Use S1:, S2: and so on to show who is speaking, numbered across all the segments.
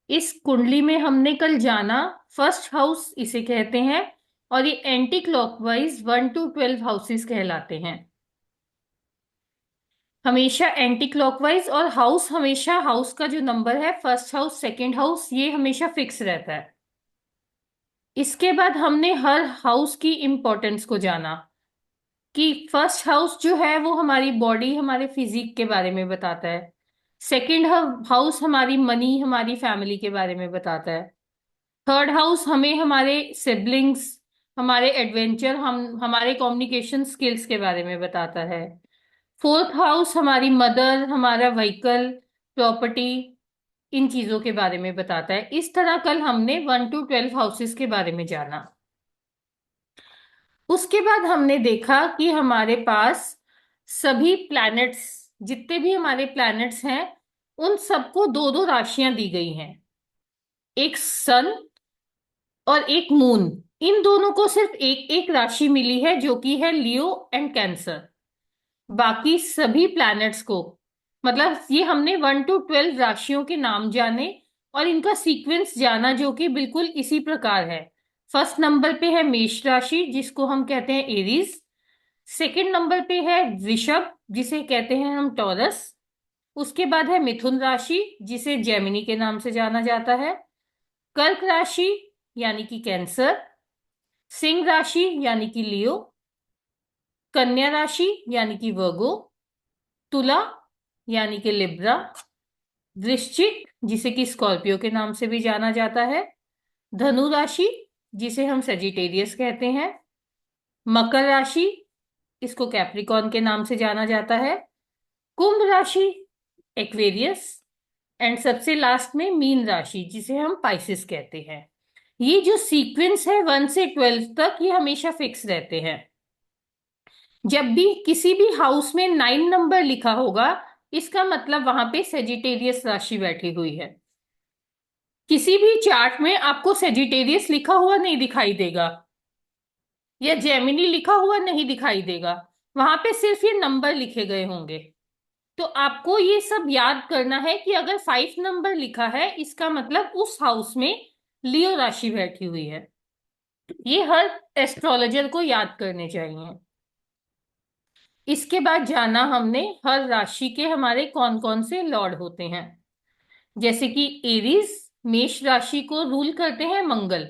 S1: इस कुंडली में हमने कल जाना फर्स्ट हाउस इसे कहते हैं, और ये एंटी क्लॉकवाइज 1 to 12 हाउसेस कहलाते हैं। हमेशा एंटी क्लॉकवाइज, और हाउस हमेशा हाउस का जो नंबर है फर्स्ट हाउस सेकंड हाउस ये हमेशा फिक्स रहता है। इसके बाद हमने हर हाउस की इंपॉर्टेंस को जाना कि फर्स्ट हाउस जो है वो हमारी बॉडी हमारे फिजिक के बारे में बताता है। सेकंड हाउस हमारी मनी हमारी फैमिली के बारे में बताता है। थर्ड हाउस हमें हमारे सिबलिंग्स हमारे एडवेंचर हमारे कम्युनिकेशन स्किल्स के बारे में बताता है। फोर्थ हाउस हमारी मदर हमारा व्हीकल प्रॉपर्टी इन चीजों के बारे में बताता है। इस तरह कल हमने 1 to 12 हाउसेस के बारे में जाना। उसके बाद हमने देखा कि हमारे पास सभी प्लैनेट्स जितने भी हमारे प्लैनेट्स हैं उन सबको दो दो राशियां दी गई हैं, एक सन और एक मून। इन दोनों को सिर्फ एक एक राशि मिली है जो कि है लियो एंड कैंसर। बाकी सभी प्लैनेट्स को मतलब ये हमने 1 to 12 राशियों के नाम जाने और इनका सीक्वेंस जाना जो कि बिल्कुल इसी प्रकार है। फर्स्ट नंबर पे है मेष राशि जिसको हम कहते हैं एरीज। सेकंड नंबर पे है वृषभ जिसे कहते हैं हम टॉरस। उसके बाद है मिथुन राशि जिसे जेमिनी के नाम से जाना जाता है। कर्क राशि यानी कि कैंसर। सिंह राशि यानी कि लियो। कन्या राशि यानी कि वर्गो। तुला यानी कि लिब्रा। वृश्चिक जिसे कि स्कॉर्पियो के नाम से भी जाना जाता है। धनु राशि जिसे हम सेजिटेरियस कहते हैं। मकर राशि इसको कैप्रिकॉर्न के नाम से जाना जाता है। कुंभ राशि एक्वेरियस। एंड सबसे लास्ट में मीन राशि जिसे हम पाइसिस कहते हैं। ये जो सीक्वेंस है 1 से 12 तक ये हमेशा फिक्स रहते हैं। जब भी किसी भी हाउस में 9 नंबर लिखा होगा इसका मतलब वहां पे सेजिटेरियस राशि बैठी हुई है। किसी भी चार्ट में आपको सेजिटेरियस लिखा हुआ नहीं दिखाई देगा या जेमिनी लिखा हुआ नहीं दिखाई देगा। वहां पे सिर्फ ये नंबर लिखे गए होंगे। तो आपको ये सब याद करना है कि अगर 5 नंबर लिखा है इसका मतलब उस हाउस में लियो राशि बैठी हुई है। ये हर एस्ट्रोलॉजर को याद करने चाहिए। इसके बाद जाना हमने हर राशि के हमारे कौन कौन से लॉर्ड होते हैं। जैसे कि एरीज मेष राशि को रूल करते हैं मंगल।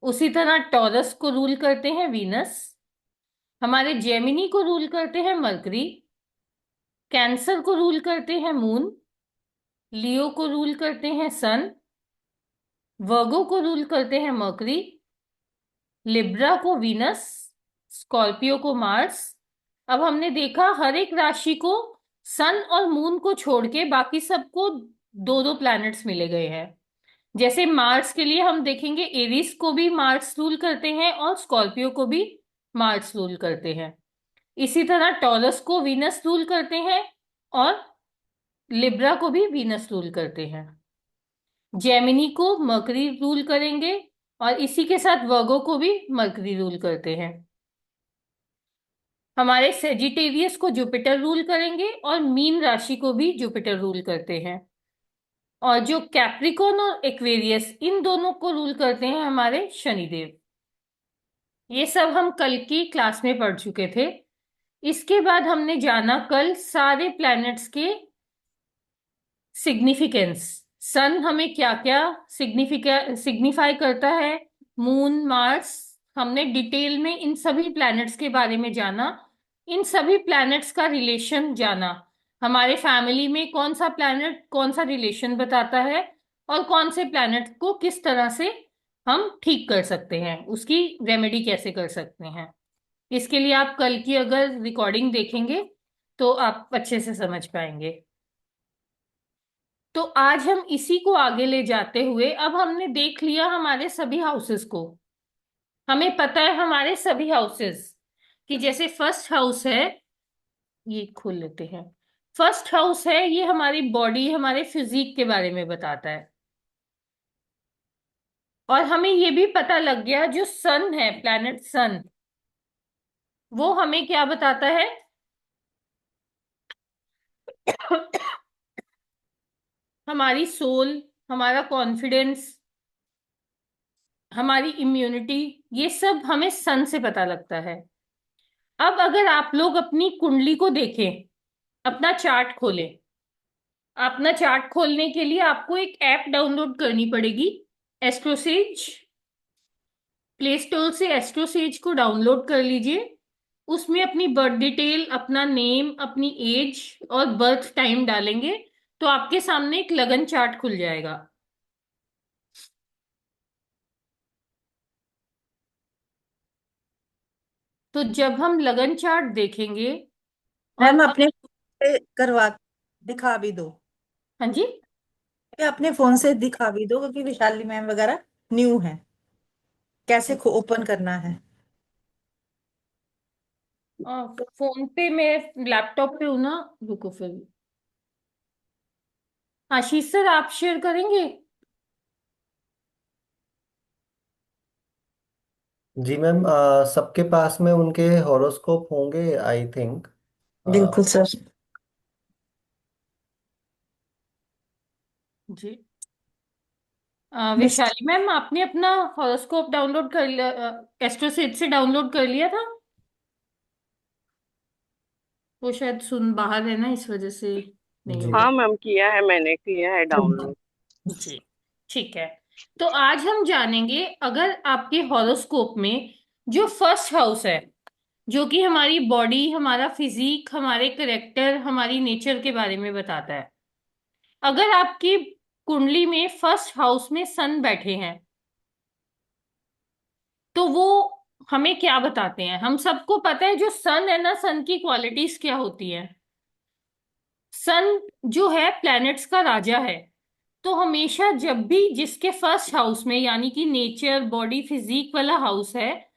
S1: उसी तरह टॉरस को रूल करते हैं वीनस। हमारे जेमिनी को रूल करते हैं मरकरी। कैंसर को रूल करते हैं मून। लियो को रूल करते हैं सन। वर्गो को रूल करते हैं मरकरी। लिब्रा को वीनस। स्कॉर्पियो को मार्स। अब हमने देखा हर एक राशि को सन और मून को छोड़ के बाकी सबको दो दो प्लैनेट्स मिले गए हैं। जैसे मार्स के लिए हम देखेंगे एरिस को भी मार्स रूल करते हैं और स्कॉर्पियो को भी मार्स रूल करते हैं। इसी तरह टॉरस को वीनस रूल करते हैं और लिब्रा को भी वीनस रूल करते हैं। जेमिनी को मरकरी रूल करेंगे और इसी के साथ वर्गो को भी मरकरी रूल करते हैं। हमारे सेजिटेरियस को जुपिटर रूल करेंगे और मीन राशि को भी जुपिटर रूल करते हैं। और जो कैप्रिकॉर्न और एक्वेरियस इन दोनों को रूल करते हैं हमारे शनिदेव। ये सब हम कल की क्लास में पढ़ चुके थे। इसके बाद हमने जाना कल सारे प्लैनेट्स के सिग्निफिकेंस। सन हमें क्या क्या सिग्निफाई करता है, मून मार्स। हमने डिटेल में इन सभी प्लैनेट्स के बारे में जाना। इन सभी प्लैनेट्स का रिलेशन जाना। हमारे फैमिली में कौन सा प्लैनेट कौन सा रिलेशन बताता है और कौन से प्लैनेट को किस तरह से हम ठीक कर सकते हैं, उसकी रेमेडी कैसे कर सकते हैं। इसके लिए आप कल की अगर रिकॉर्डिंग देखेंगे तो आप अच्छे से समझ पाएंगे। तो आज हम इसी को आगे ले जाते हुए अब हमने देख लिया हमारे सभी हाउसेस को। हमें पता है हमारे सभी हाउसेस कि जैसे फर्स्ट हाउस है, ये खोल लेते हैं। फर्स्ट हाउस है ये हमारी बॉडी हमारे फिजिक के बारे में बताता है। और हमें ये भी पता लग गया जो सन है प्लैनेट सन वो हमें क्या बताता है। हमारी सोल हमारा कॉन्फिडेंस, हमारी इम्यूनिटी, ये सब हमें सन से पता लगता है। अब अगर आप लोग अपनी कुंडली को देखें, अपना चार्ट खोलें। अपना चार्ट खोलने के लिए आपको एक ऐप डाउनलोड करनी पड़ेगी, एस्ट्रोसेज। प्ले स्टोर से एस्ट्रोसेज को डाउनलोड कर लीजिए। उसमें अपनी बर्थ डिटेल, अपना नेम, अपनी एज और बर्थ टाइम डालेंगे तो आपके सामने एक लगन चार्ट खुल जाएगा। तो जब हम लगन चार्ट देखेंगे और
S2: मैम अपने फोन से करवा दिखा भी दो।
S1: हाँ जी।
S2: या अपने फोन से दिखा भी दो, क्योंकि विशाली मैम वगैरह न्यू है, कैसे ओपन करना है।
S1: फोन पे, मैं लैपटॉप पे हूं ना। रुको फिर, आशीष सर आप शेयर करेंगे?
S3: जी मैम, सबके पास में उनके हॉरोस्कोप होंगे आई थिंक।
S2: बिल्कुल सर।
S1: जी।
S2: बस।
S1: वैशाली मैम, आपने अपना हॉरोस्कोप डाउनलोड कर लिया? एस्ट्रोसेट से डाउनलोड कर लिया था? वो शायद सुन बाहर है ना, इस वजह से नहीं
S3: जी।
S1: होगा।
S4: हाँ मैम, किया है, मैंने किया है डाउनलोड।
S1: जी, ठीक है। तो आज हम जानेंगे, अगर आपके हॉरोस्कोप में जो फर्स्ट हाउस है, जो कि हमारी बॉडी, हमारा फिजिक, हमारे करेक्टर, हमारी नेचर के बारे में बताता है, अगर आपकी कुंडली में फर्स्ट हाउस में सन बैठे हैं तो वो हमें क्या बताते हैं? हम सबको पता है जो सन है ना, सन की क्वालिटीज क्या होती है। सन जो है प्लैनेट्स का राजा है। तो हमेशा जब भी जिसके फर्स्ट हाउस में, यानी कि नेचर, बॉडी, फिजिक वाला हाउस है,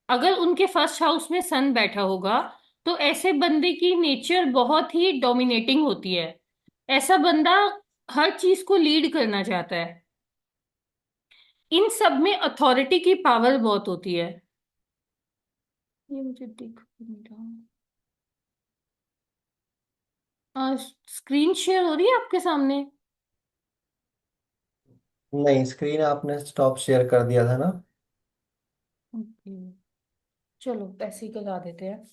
S1: अगर उनके फर्स्ट हाउस में सन बैठा होगा तो ऐसे बंदे की नेचर बहुत ही डोमिनेटिंग होती है। ऐसा बंदा हर चीज को लीड करना चाहता है। इन सब में अथॉरिटी की पावर बहुत होती है। ये मुझे दिख नहीं रहा। स्क्रीन शेयर हो रही है आपके सामने?
S3: नहीं, स्क्रीन आपने स्टॉप शेयर कर दिया था ना।
S1: ओके, चलो ऐसे ही करा देते हैं।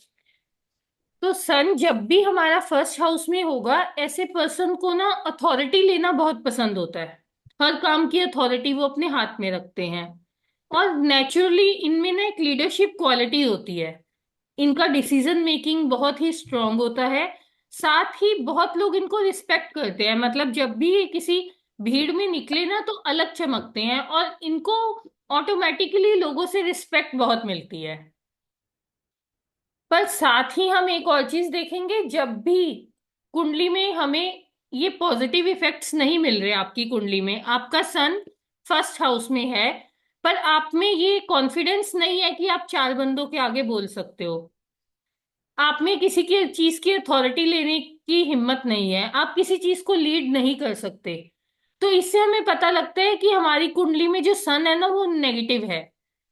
S1: तो सन जब भी हमारा फर्स्ट हाउस में होगा, ऐसे पर्सन को ना अथॉरिटी लेना बहुत पसंद होता है। हर काम की अथॉरिटी वो अपने हाथ में रखते हैं। और नेचुरली इनमें ना एक लीडरशिप क्वालिटी होती है। इनका डिसीजन मेकिंग बहुत ही स्ट्रांग होता है। साथ ही बहुत लोग इनको रिस्पेक्ट करते हैं, मतलब जब भी ये किसी भीड़ में निकले ना तो अलग चमकते हैं, और इनको ऑटोमेटिकली लोगों से रिस्पेक्ट बहुत मिलती है। पर साथ ही हम एक और चीज देखेंगे, जब भी कुंडली में हमें ये पॉजिटिव इफेक्ट्स नहीं मिल रहे, आपकी कुंडली में आपका सन फर्स्ट हाउस में है, पर आप में ये कॉन्फिडेंस नहीं है कि आप चार बंदों के आगे बोल सकते हो, आप में किसी की चीज की अथॉरिटी लेने की हिम्मत नहीं है, आप किसी चीज को लीड नहीं कर सकते, तो इससे हमें पता लगता है कि हमारी कुंडली में जो सन है ना वो नेगेटिव है।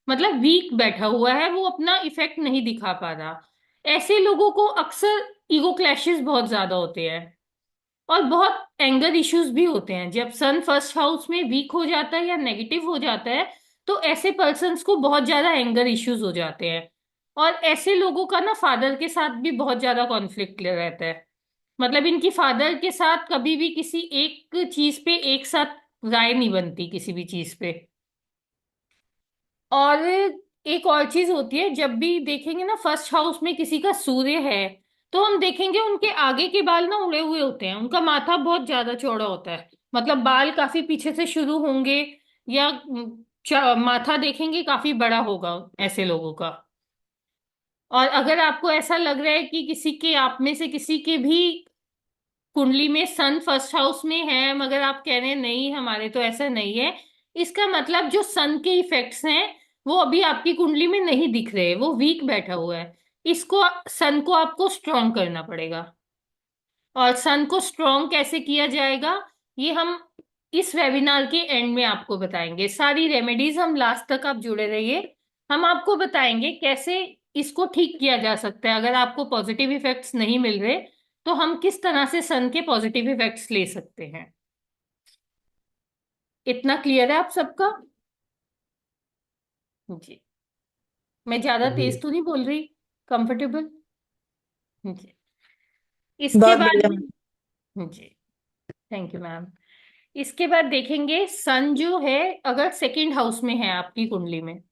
S1: मतलब वीक बैठा हुआ है, वो अपना इफेक्ट नहीं दिखा पा रहा। ऐसे लोगों को अक्सर ईगो क्लैशेस बहुत ज्यादा होते हैं, और बहुत एंगर इश्यूज भी होते हैं। जब सन फर्स्ट हाउस में वीक हो जाता है या नेगेटिव हो जाता है तो ऐसे पर्सन्स को बहुत ज्यादा एंगर इश्यूज हो जाते हैं। और ऐसे लोगों का ना फादर के साथ भी बहुत ज्यादा कॉन्फ्लिक्ट रहता है। मतलब इनकी फादर के साथ कभी भी किसी एक चीज पे एक साथ राय नहीं बनती, किसी भी चीज पे। और एक और चीज होती है, जब भी देखेंगे ना फर्स्ट हाउस में किसी का सूर्य है, तो हम देखेंगे उनके आगे के बाल ना उड़े हुए होते हैं, उनका माथा बहुत ज्यादा चौड़ा होता है। मतलब बाल काफी पीछे से शुरू होंगे, या माथा देखेंगे काफी बड़ा होगा ऐसे लोगों का। और अगर आपको ऐसा लग रहा है कि किसी के, आप में से किसी के भी कुंडली में सन फर्स्ट हाउस में है, मगर आप कह रहे हैं नहीं हमारे तो ऐसा नहीं है, इसका मतलब जो सन के इफेक्ट्स हैं वो अभी आपकी कुंडली में नहीं दिख रहे, वो वीक बैठा हुआ है। इसको, सन को आपको स्ट्रॉन्ग करना पड़ेगा। और सन को स्ट्रॉन्ग कैसे किया जाएगा, ये हम इस वेबिनार के एंड में आपको बताएंगे। सारी रेमेडीज, हम लास्ट तक आप जुड़े रहिए। हम आपको बताएंगे कैसे इसको ठीक किया जा सकता है। अगर आपको पॉजिटिव इफेक्ट्स नहीं मिल रहे तो हम किस तरह से सन के पॉजिटिव इफेक्ट्स ले सकते हैं। इतना क्लियर है आप सबका? जी। मैं ज्यादा
S3: जी।
S1: तेज तो नहीं बोल रही? कंफर्टेबल? जी। इसके
S2: बहुत
S1: बाद
S2: बढ़िया मैम।
S1: में जी, थैंक यू मैम। इसके बाद देखेंगे सन जो है, अगर सेकंड हाउस में है आपकी कुंडली में,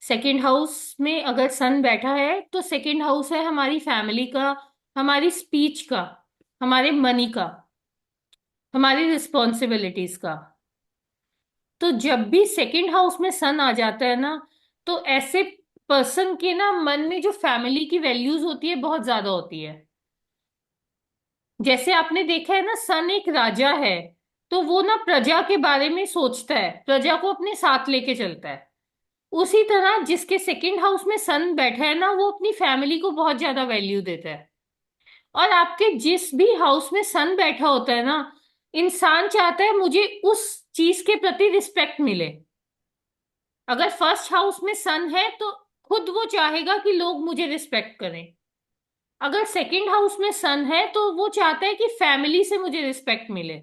S1: सेकंड हाउस में अगर सन बैठा है तो सेकंड हाउस है हमारी फैमिली का, हमारी स्पीच का, हमारे मनी का, हमारी रिस्पॉन्सिबिलिटीज का। तो जब भी सेकंड हाउस में सन आ जाता है ना, तो ऐसे पर्सन के ना मन में जो फैमिली की वैल्यूज होती है बहुत ज्यादा होती है। जैसे आपने देखा है ना, सन एक राजा है, तो वो ना प्रजा के बारे में सोचता है, प्रजा को अपने साथ लेके चलता है। उसी तरह जिसके सेकंड हाउस में सन बैठा है ना, वो अपनी फैमिली को बहुत ज्यादा वैल्यू देता है। और आपके जिस भी हाउस में सन बैठा होता है ना, इंसान चाहता है मुझे उस चीज के प्रति रिस्पेक्ट मिले। अगर फर्स्ट हाउस में सन है तो खुद वो चाहेगा कि लोग मुझे रिस्पेक्ट करें। अगर सेकंड हाउस में सन है तो वो चाहता है कि फैमिली से मुझे रिस्पेक्ट मिले।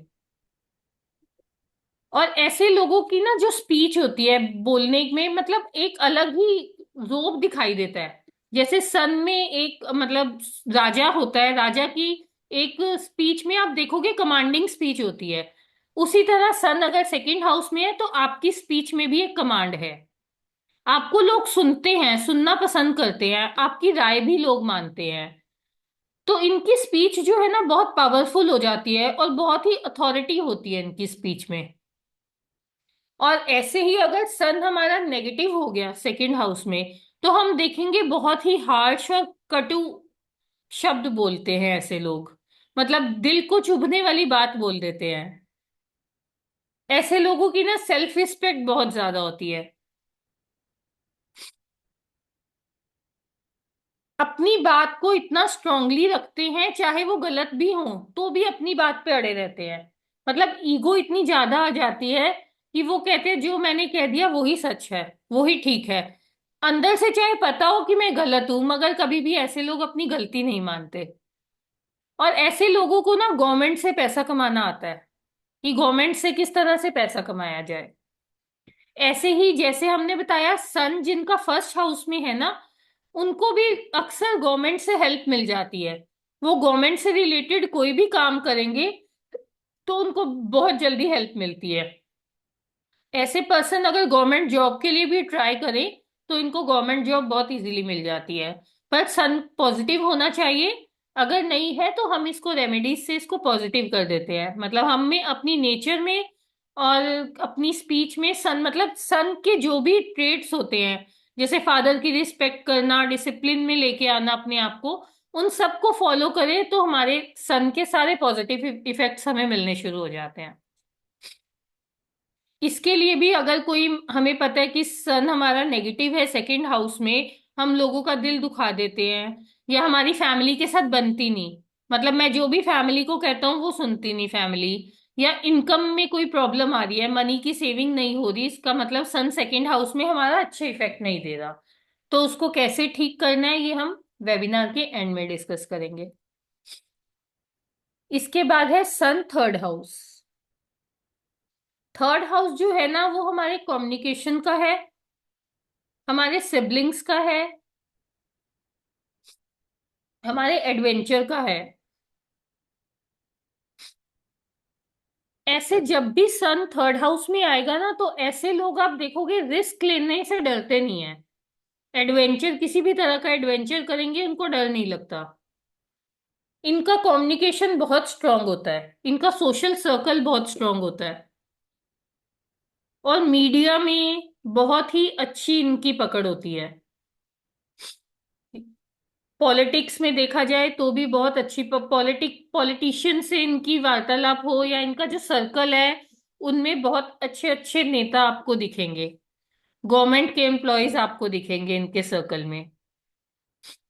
S1: और ऐसे लोगों की ना जो स्पीच होती है बोलने में, मतलब एक अलग ही रोब दिखाई देता है। जैसे सन में एक मतलब राजा होता है, राजा की एक स्पीच में आप देखोगे कमांडिंग स्पीच होती है। उसी तरह सन अगर सेकंड हाउस में है तो आपकी स्पीच में भी एक कमांड है। आपको लोग सुनते हैं, सुनना पसंद करते हैं, आपकी राय भी लोग मानते हैं। तो इनकी स्पीच जो है ना बहुत पावरफुल हो जाती है और बहुत ही अथॉरिटी होती है इनकी स्पीच में। और ऐसे ही अगर सन हमारा नेगेटिव हो गया सेकंड हाउस में, तो हम देखेंगे बहुत ही हार्श और कटु शब्द बोलते हैं ऐसे लोग। मतलब दिल को चुभने वाली बात बोल देते हैं। ऐसे लोगों की ना सेल्फ रिस्पेक्ट बहुत ज्यादा होती है। अपनी बात को इतना स्ट्रांगली रखते हैं, चाहे वो गलत भी हो तो भी अपनी बात पे अड़े रहते हैं। मतलब ईगो इतनी ज्यादा आ जाती है कि वो कहते हैं जो मैंने कह दिया वही सच है, वही ठीक है। अंदर से चाहे पता हो कि मैं गलत हूं, मगर कभी भी ऐसे लोग अपनी गलती नहीं मानते। और ऐसे लोगों को ना गवर्नमेंट से पैसा कमाना आता है, कि गवर्नमेंट से किस तरह से पैसा कमाया जाए। ऐसे ही जैसे हमने बताया सन जिनका फर्स्ट हाउस में है ना, उनको भी अक्सर गवर्नमेंट से हेल्प मिल जाती है। वो गवर्नमेंट से रिलेटेड कोई भी काम करेंगे तो उनको बहुत जल्दी हेल्प मिलती है। ऐसे पर्सन अगर गवर्नमेंट जॉब के लिए भी ट्राई करें तो इनको गवर्नमेंट जॉब बहुत इजीली मिल जाती है। पर सन पॉजिटिव होना चाहिए। अगर नहीं है तो हम इसको रेमेडीज से इसको पॉजिटिव कर देते हैं। मतलब हम में अपनी नेचर में और अपनी स्पीच में सन, मतलब सन के जो भी ट्रेड्स होते हैं, जैसे फादर की रिस्पेक्ट करना, डिसिप्लिन में लेके आना अपने आप को, उन सबको फॉलो करें तो हमारे सन के सारे पॉजिटिव इफेक्ट्स हमें मिलने शुरू हो जाते हैं। इसके लिए भी अगर कोई, हमें पता है कि सन हमारा नेगेटिव है सेकंड हाउस में, हम लोगों का दिल दुखा देते हैं या हमारी फैमिली के साथ बनती नहीं, मतलब मैं जो भी फैमिली को कहता हूँ वो सुनती नहीं फैमिली, या इनकम में कोई प्रॉब्लम आ रही है, मनी की सेविंग नहीं हो रही, इसका मतलब सन सेकंड हाउस में हमारा अच्छे इफेक्ट नहीं दे रहा। तो उसको कैसे ठीक करना है ये हम वेबिनार के एंड में डिस्कस करेंगे। इसके बाद है सन थर्ड हाउस। थर्ड हाउस जो है ना वो हमारे कम्युनिकेशन का है, हमारे सिबलिंग्स का है, हमारे एडवेंचर का है। ऐसे जब भी सन थर्ड हाउस में आएगा ना, तो ऐसे लोग आप देखोगे रिस्क लेने से डरते नहीं है। एडवेंचर, किसी भी तरह का एडवेंचर करेंगे उनको डर नहीं लगता। इनका कम्युनिकेशन बहुत स्ट्रांग होता है, इनका सोशल सर्कल बहुत स्ट्रांग होता है। और मीडिया में बहुत ही अच्छी इनकी पकड़ होती है। पॉलिटिक्स में देखा जाए तो भी बहुत अच्छी, पॉलिटिशियन से इनकी वार्तालाप हो या इनका जो सर्कल है, उनमें बहुत अच्छे अच्छे नेता आपको दिखेंगे। गवर्नमेंट के एम्प्लॉयज आपको दिखेंगे इनके सर्कल में।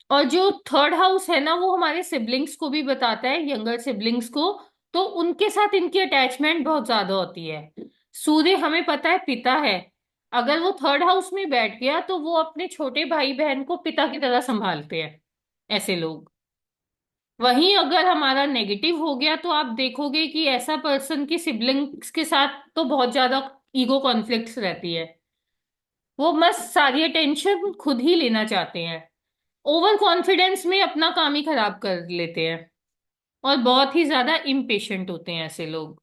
S1: और जो थर्ड हाउस है ना वो हमारे सिबलिंग्स को भी बताता है, यंगर सिबलिंग्स को। तो उनके साथ इनकी अटैचमेंट बहुत ज्यादा होती है। सूर्य हमें पता है पिता है, अगर वो थर्ड हाउस में बैठ गया तो वो अपने छोटे भाई बहन को पिता की तरह संभालते हैं ऐसे लोग। वहीं अगर हमारा नेगेटिव हो गया तो आप देखोगे कि ऐसा पर्सन की सिबलिंग्स के साथ तो बहुत ज्यादा ईगो कॉन्फ्लिक्ट्स रहती है। वो बस सारी अटेंशन खुद ही लेना चाहते हैं। ओवर कॉन्फिडेंस में अपना काम ही खराब कर लेते हैं। और बहुत ही ज्यादा इम्पेशेंट होते हैं ऐसे लोग।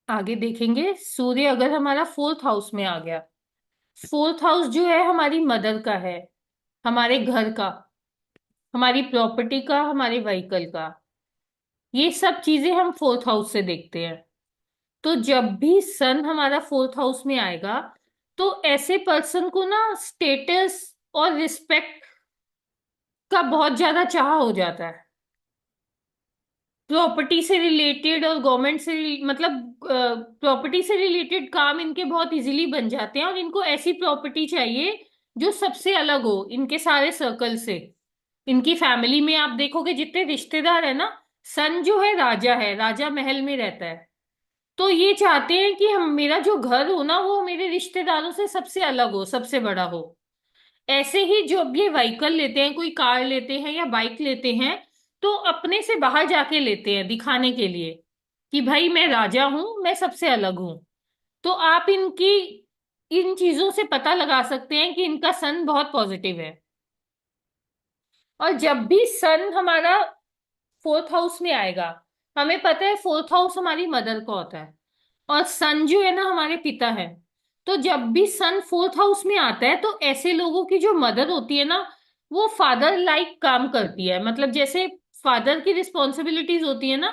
S1: आगे देखेंगे, सूर्य अगर हमारा फोर्थ हाउस में आ गया। फोर्थ हाउस जो है हमारी मदर का है, हमारे घर का, हमारी प्रॉपर्टी का, हमारे व्हीकल का। ये सब चीजें हम फोर्थ हाउस से देखते हैं। तो जब भी सन हमारा फोर्थ हाउस में आएगा तो ऐसे पर्सन को ना स्टेटस और रिस्पेक्ट का बहुत ज्यादा चाह हो जाता है। प्रॉपर्टी से रिलेटेड और गवर्नमेंट से मतलब प्रॉपर्टी से रिलेटेड काम इनके बहुत इजीली बन जाते हैं, और इनको ऐसी प्रॉपर्टी चाहिए जो सबसे अलग हो इनके सारे सर्कल से। इनकी फैमिली में आप देखोगे जितने रिश्तेदार है ना, सन जो है, राजा महल में रहता है। तो ये चाहते हैं कि हम, मेरा जो घर हो ना वो मेरे रिश्तेदारों से सबसे अलग हो, सबसे बड़ा हो। ऐसे ही जो अब ये व्हीकल लेते हैं, कोई कार लेते हैं या बाइक लेते हैं, तो अपने से बाहर जाके लेते हैं दिखाने के लिए कि भाई मैं राजा हूं, मैं सबसे अलग हूं। तो आप इनकी इन चीजों से पता लगा सकते हैं कि इनका सन बहुत पॉजिटिव है। और जब भी सन हमारा फोर्थ हाउस में आएगा, हमें पता है फोर्थ हाउस हमारी मदर का होता है, और सन जो है ना हमारे पिता है। तो जब भी सन फोर्थ हाउस में आता है तो ऐसे लोगों की जो मदर होती है ना, वो फादर लाइक काम करती है। मतलब जैसे फादर की रिस्पॉन्सिबिलिटीज होती है ना,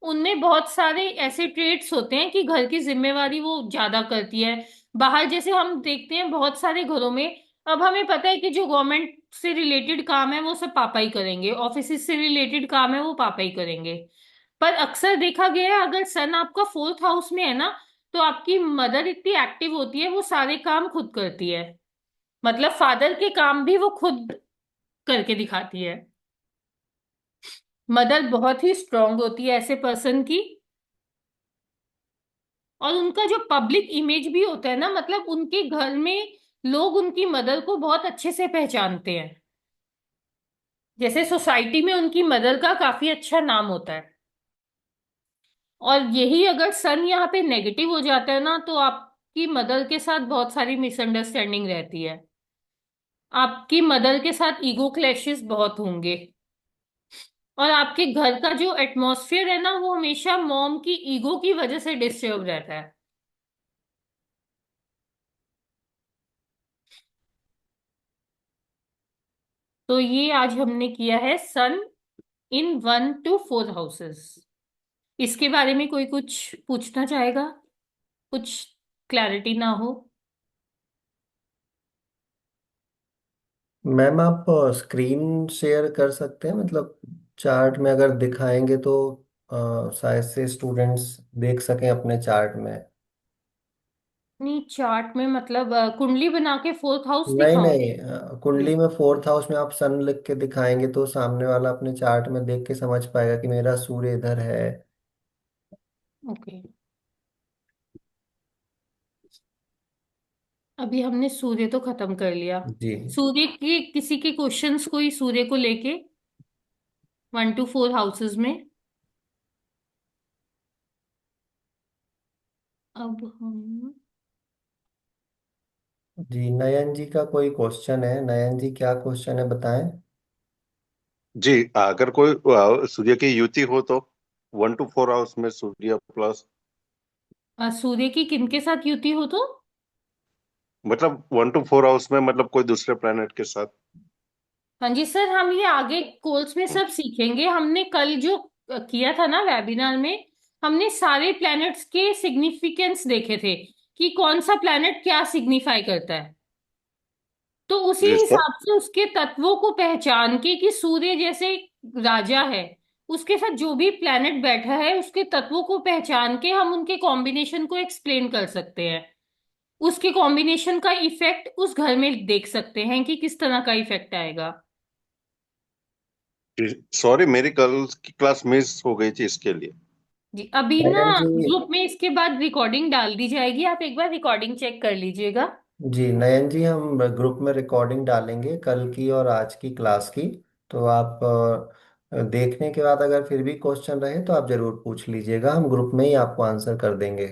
S1: उनमें बहुत सारे ऐसे ट्रेट्स होते हैं कि घर की जिम्मेवारी वो ज्यादा करती है। बाहर जैसे हम देखते हैं बहुत सारे घरों में, अब हमें पता है कि जो गवर्नमेंट से रिलेटेड काम है वो सब पापा ही करेंगे, ऑफिस से रिलेटेड काम है वो पापा ही करेंगे। पर अक्सर देखा गया है अगर सन आपका फोर्थ हाउस में है ना, तो आपकी मदर इतनी एक्टिव होती है, वो सारे काम खुद करती है। मतलब फादर के काम भी वो खुद करके दिखाती है। मदर बहुत ही स्ट्रांग होती है ऐसे पर्सन की। और उनका जो पब्लिक इमेज भी होता है ना, मतलब उनके घर में लोग उनकी मदर को बहुत अच्छे से पहचानते हैं। जैसे सोसाइटी में उनकी मदर का काफी अच्छा नाम होता है। और यही अगर सन यहाँ पे नेगेटिव हो जाता है ना, तो आपकी मदर के साथ बहुत सारी मिसअंडरस्टैंडिंग रहती है। आपकी मदर के साथ ईगो क्लैशेस बहुत होंगे। और आपके घर का जो एटमॉस्फेयर है ना, वो हमेशा मॉम की ईगो की वजह से डिस्टर्ब रहता है। तो ये आज हमने किया है सन इन 1 to 4 हाउसेस। इसके बारे में कोई कुछ पूछना चाहेगा? कुछ क्लैरिटी ना हो?
S3: मैम आप स्क्रीन शेयर कर सकते हैं, मतलब चार्ट में अगर दिखाएंगे तो शायद से स्टूडेंट्स देख सकें अपने चार्ट में।
S1: नहीं, चार्ट में मतलब कुंडली बना के फोर्थ हाउस
S3: नहीं
S1: दिखाऊं?
S3: नहीं, कुंडली में फोर्थ हाउस में आप सन लिख के दिखाएंगे तो सामने वाला अपने चार्ट में देख के समझ पाएगा कि मेरा सूर्य इधर है।
S1: ओके। अभी हमने सूर्य तो खत्म कर लिया।
S3: जी।
S1: सूर्य के किसी के क्वेश्चंस कोई सूर्य को लेके 1 to 4 हाउसेस में? अब हम,
S3: जी, नयन जी का कोई क्वेश्चन है। नयन जी क्या क्वेश्चन है बताएं।
S5: जी, अगर कोई सूर्य की युति हो तो 1 to 4 हाउस में सूर्य प्लस,
S1: सूर्य की किनके साथ युति हो तो?
S5: मतलब 1 to 4 हाउस में मतलब कोई दूसरे प्लेनेट के साथ।
S1: हाँ जी सर, हम ये आगे कोर्स में सब सीखेंगे। हमने कल जो किया था ना वेबिनार में, हमने सारे प्लैनेट्स के सिग्निफिकेंस देखे थे कि कौन सा प्लैनेट क्या सिग्निफाई करता है। तो उसी
S5: जी सर।
S1: हिसाब से उसके तत्वों को पहचान के कि सूर्य जैसे राजा है, उसके साथ जो भी प्लैनेट बैठा है उसके तत्वों को पहचान के हम उनके कॉम्बिनेशन को एक्सप्लेन कर सकते हैं। उसके कॉम्बिनेशन का इफेक्ट उस घर में देख सकते हैं कि किस तरह का इफेक्ट आएगा।
S5: सॉरी, मेरी कल की क्लास मिस हो गई थी इसके लिए।
S1: जी, अभी ना
S3: नयन जी,
S1: ग्रुप में इसके बाद रिकॉर्डिंग डाल दी जाएगी, आप एक बार रिकॉर्डिंग चेक कर लीजिएगा।
S3: जी नयन जी, हम ग्रुप में रिकॉर्डिंग डालेंगे कल की और आज की क्लास की। तो आप देखने के बाद अगर फिर भी क्वेश्चन रहे तो आप जरूर पूछ लीजिएगा, हम ग्रुप में ही आपको आंसर कर देंगे।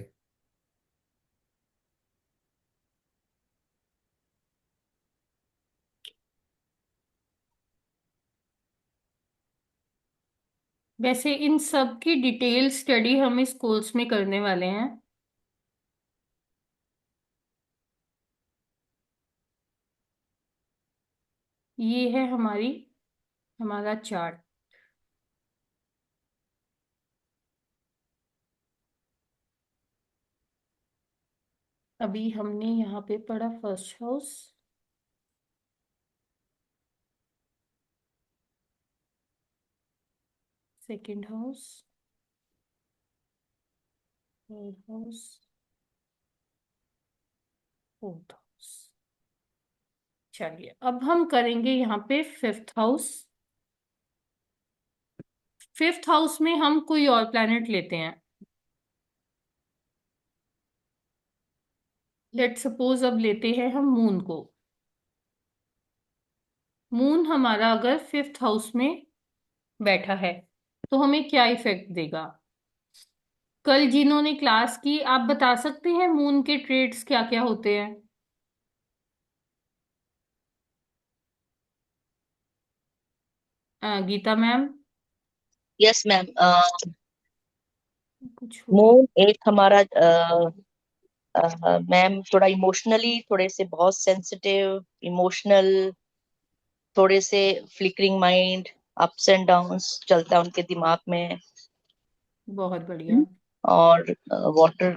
S1: वैसे इन सब की डिटेल स्टडी हम इस कोर्स में करने वाले हैं। ये है हमारा चार्ट। अभी हमने यहाँ पे पढ़ा first house, second house, third house, fourth house. चलिए अब हम करेंगे यहाँ पे फिफ्थ हाउस। फिफ्थ हाउस में हम कोई और प्लैनेट लेते हैं। लेट सपोज अब लेते हैं हम मून को। मून हमारा अगर फिफ्थ हाउस में बैठा है तो हमें क्या इफेक्ट देगा? कल जिन्होंने क्लास की, आप बता सकते हैं मून के ट्रेड्स क्या क्या होते हैं? Geeta ma'am
S6: yes ma'am.
S1: कुछ हो गया।
S6: मून एक हमारा मैम थोड़ा इमोशनली, थोड़े से बहुत सेंसिटिव, इमोशनल, थोड़े से flickering mind, ups and downs चलता है उनके दिमाग में।
S1: बहुत बढ़िया।
S6: और वाटर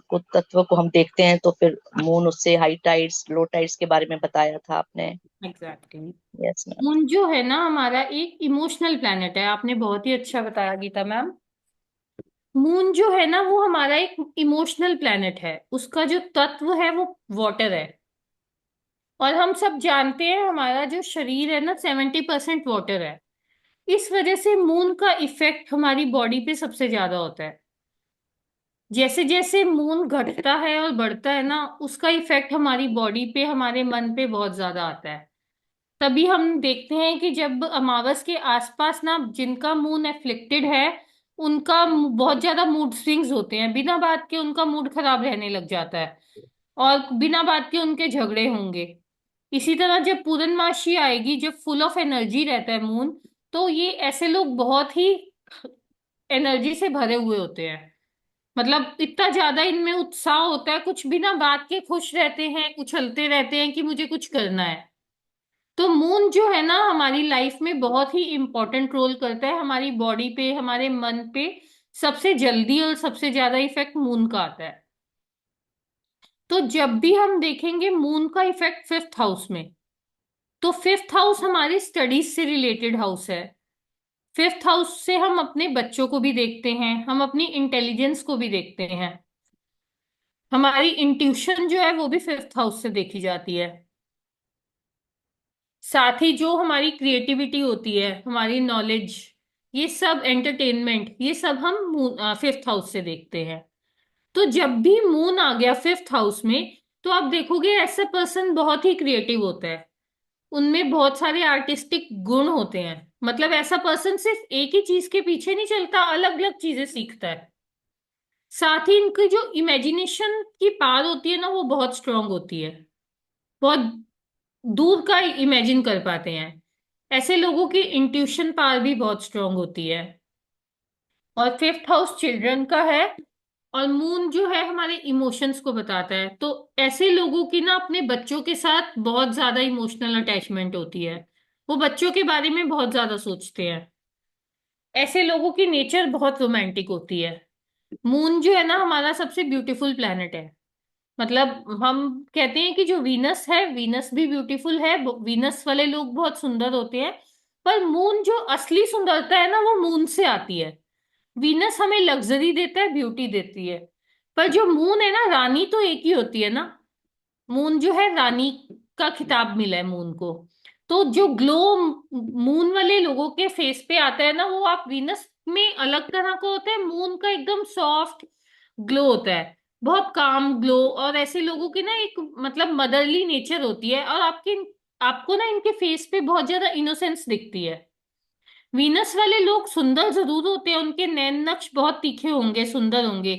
S6: को तत्व को हम देखते हैं तो फिर मून, उससे हाई टाइड्स लो टाइड्स के बारे में बताया था आपने।
S1: एग्जैक्टली।
S6: Yes ma'am.
S1: मून जो है ना हमारा एक इमोशनल प्लैनेट है। आपने बहुत ही अच्छा बताया गीता मैम। मून जो है ना वो हमारा एक इमोशनल प्लैनेट है। उसका जो तत्व है वो वाटर है। और हम सब जानते हैं हमारा जो शरीर है ना 70% वाटर है। इस वजह से मून का इफेक्ट हमारी बॉडी पे सबसे ज्यादा होता है। जैसे जैसे मून घटता है और बढ़ता है ना, उसका इफेक्ट हमारी बॉडी पे, हमारे मन पे बहुत ज्यादा आता है। तभी हम देखते हैं कि जब अमावस के आसपास ना जिनका मून एफ्लिक्टेड है, उनका बहुत ज्यादा मूड स्विंग्स होते हैं। बिना बात के उनका मूड खराब रहने लग जाता है और बिना बात के उनके झगड़े होंगे। इसी तरह जब पूर्णमासी आएगी, जब फुल ऑफ एनर्जी रहता है मून, तो ये ऐसे लोग बहुत ही एनर्जी से भरे हुए होते हैं। मतलब इतना ज्यादा इनमें उत्साह होता है, कुछ बिना बात के खुश रहते हैं, उछलते रहते हैं कि मुझे कुछ करना है। तो मून जो है ना हमारी लाइफ में बहुत ही इंपॉर्टेंट रोल करता है। हमारी बॉडी पे, हमारे मन पे सबसे जल्दी और सबसे ज्यादा इफेक्ट मून का आता है। तो जब भी हम देखेंगे मून का इफेक्ट फिफ्थ हाउस में, तो फिफ्थ हाउस हमारी स्टडीज से रिलेटेड हाउस है। फिफ्थ हाउस से हम अपने बच्चों को भी देखते हैं, हम अपनी इंटेलिजेंस को भी देखते हैं। हमारी इंट्यूशन जो है वो भी फिफ्थ हाउस से देखी जाती है। साथ ही जो हमारी क्रिएटिविटी होती है, हमारी नॉलेज, ये सब, एंटरटेनमेंट, ये सब हम फिफ्थ हाउस से देखते हैं। तो जब भी मून आ गया फिफ्थ हाउस में, तो आप देखोगे ऐसा पर्सन बहुत ही क्रिएटिव होता है। उनमें बहुत सारे आर्टिस्टिक गुण होते हैं। मतलब ऐसा पर्सन सिर्फ एक ही चीज के पीछे नहीं चलता, अलग अलग चीजें सीखता है। साथ ही इनकी जो इमेजिनेशन की पावर होती है ना वो बहुत स्ट्रांग होती है। बहुत दूर का इमेजिन कर पाते हैं। ऐसे लोगों की इंट्यूशन पावर भी बहुत स्ट्रांग होती है। और फिफ्थ हाउस चिल्ड्रन का है। और मून जो है हमारे इमोशंस को बताता है। तो ऐसे लोगों की ना अपने बच्चों के साथ बहुत ज्यादा इमोशनल अटैचमेंट होती है। वो बच्चों के बारे में बहुत ज्यादा सोचते हैं। ऐसे लोगों की नेचर बहुत रोमांटिक होती है। मून जो है ना हमारा सबसे ब्यूटीफुल प्लेनेट है। मतलब हम कहते हैं कि जो वीनस है, वीनस भी ब्यूटीफुल है, वीनस वाले लोग बहुत सुंदर होते हैं। पर मून जो असली सुंदरता है ना वो मून से आती है। वीनस हमें लग्जरी देता है, ब्यूटी देती है। पर जो मून है ना, रानी तो एक ही होती है ना। मून जो है रानी का खिताब मिला है मून को। तो जो ग्लो मून वाले लोगों के फेस पे आता है ना, वो आप वीनस में अलग तरह का होता है, मून का एकदम सॉफ्ट ग्लो होता है। बहुत काम ग्लो, और ऐसे लोगों की ना एक मतलब मदरली नेचर होती है, और आपको ना इनके फेस पे बहुत ज्यादा इनोसेंस दिखती है। वीनस वाले लोग सुंदर जरूर होते हैं, उनके नैन नक्श बहुत तीखे होंगे, सुंदर होंगे,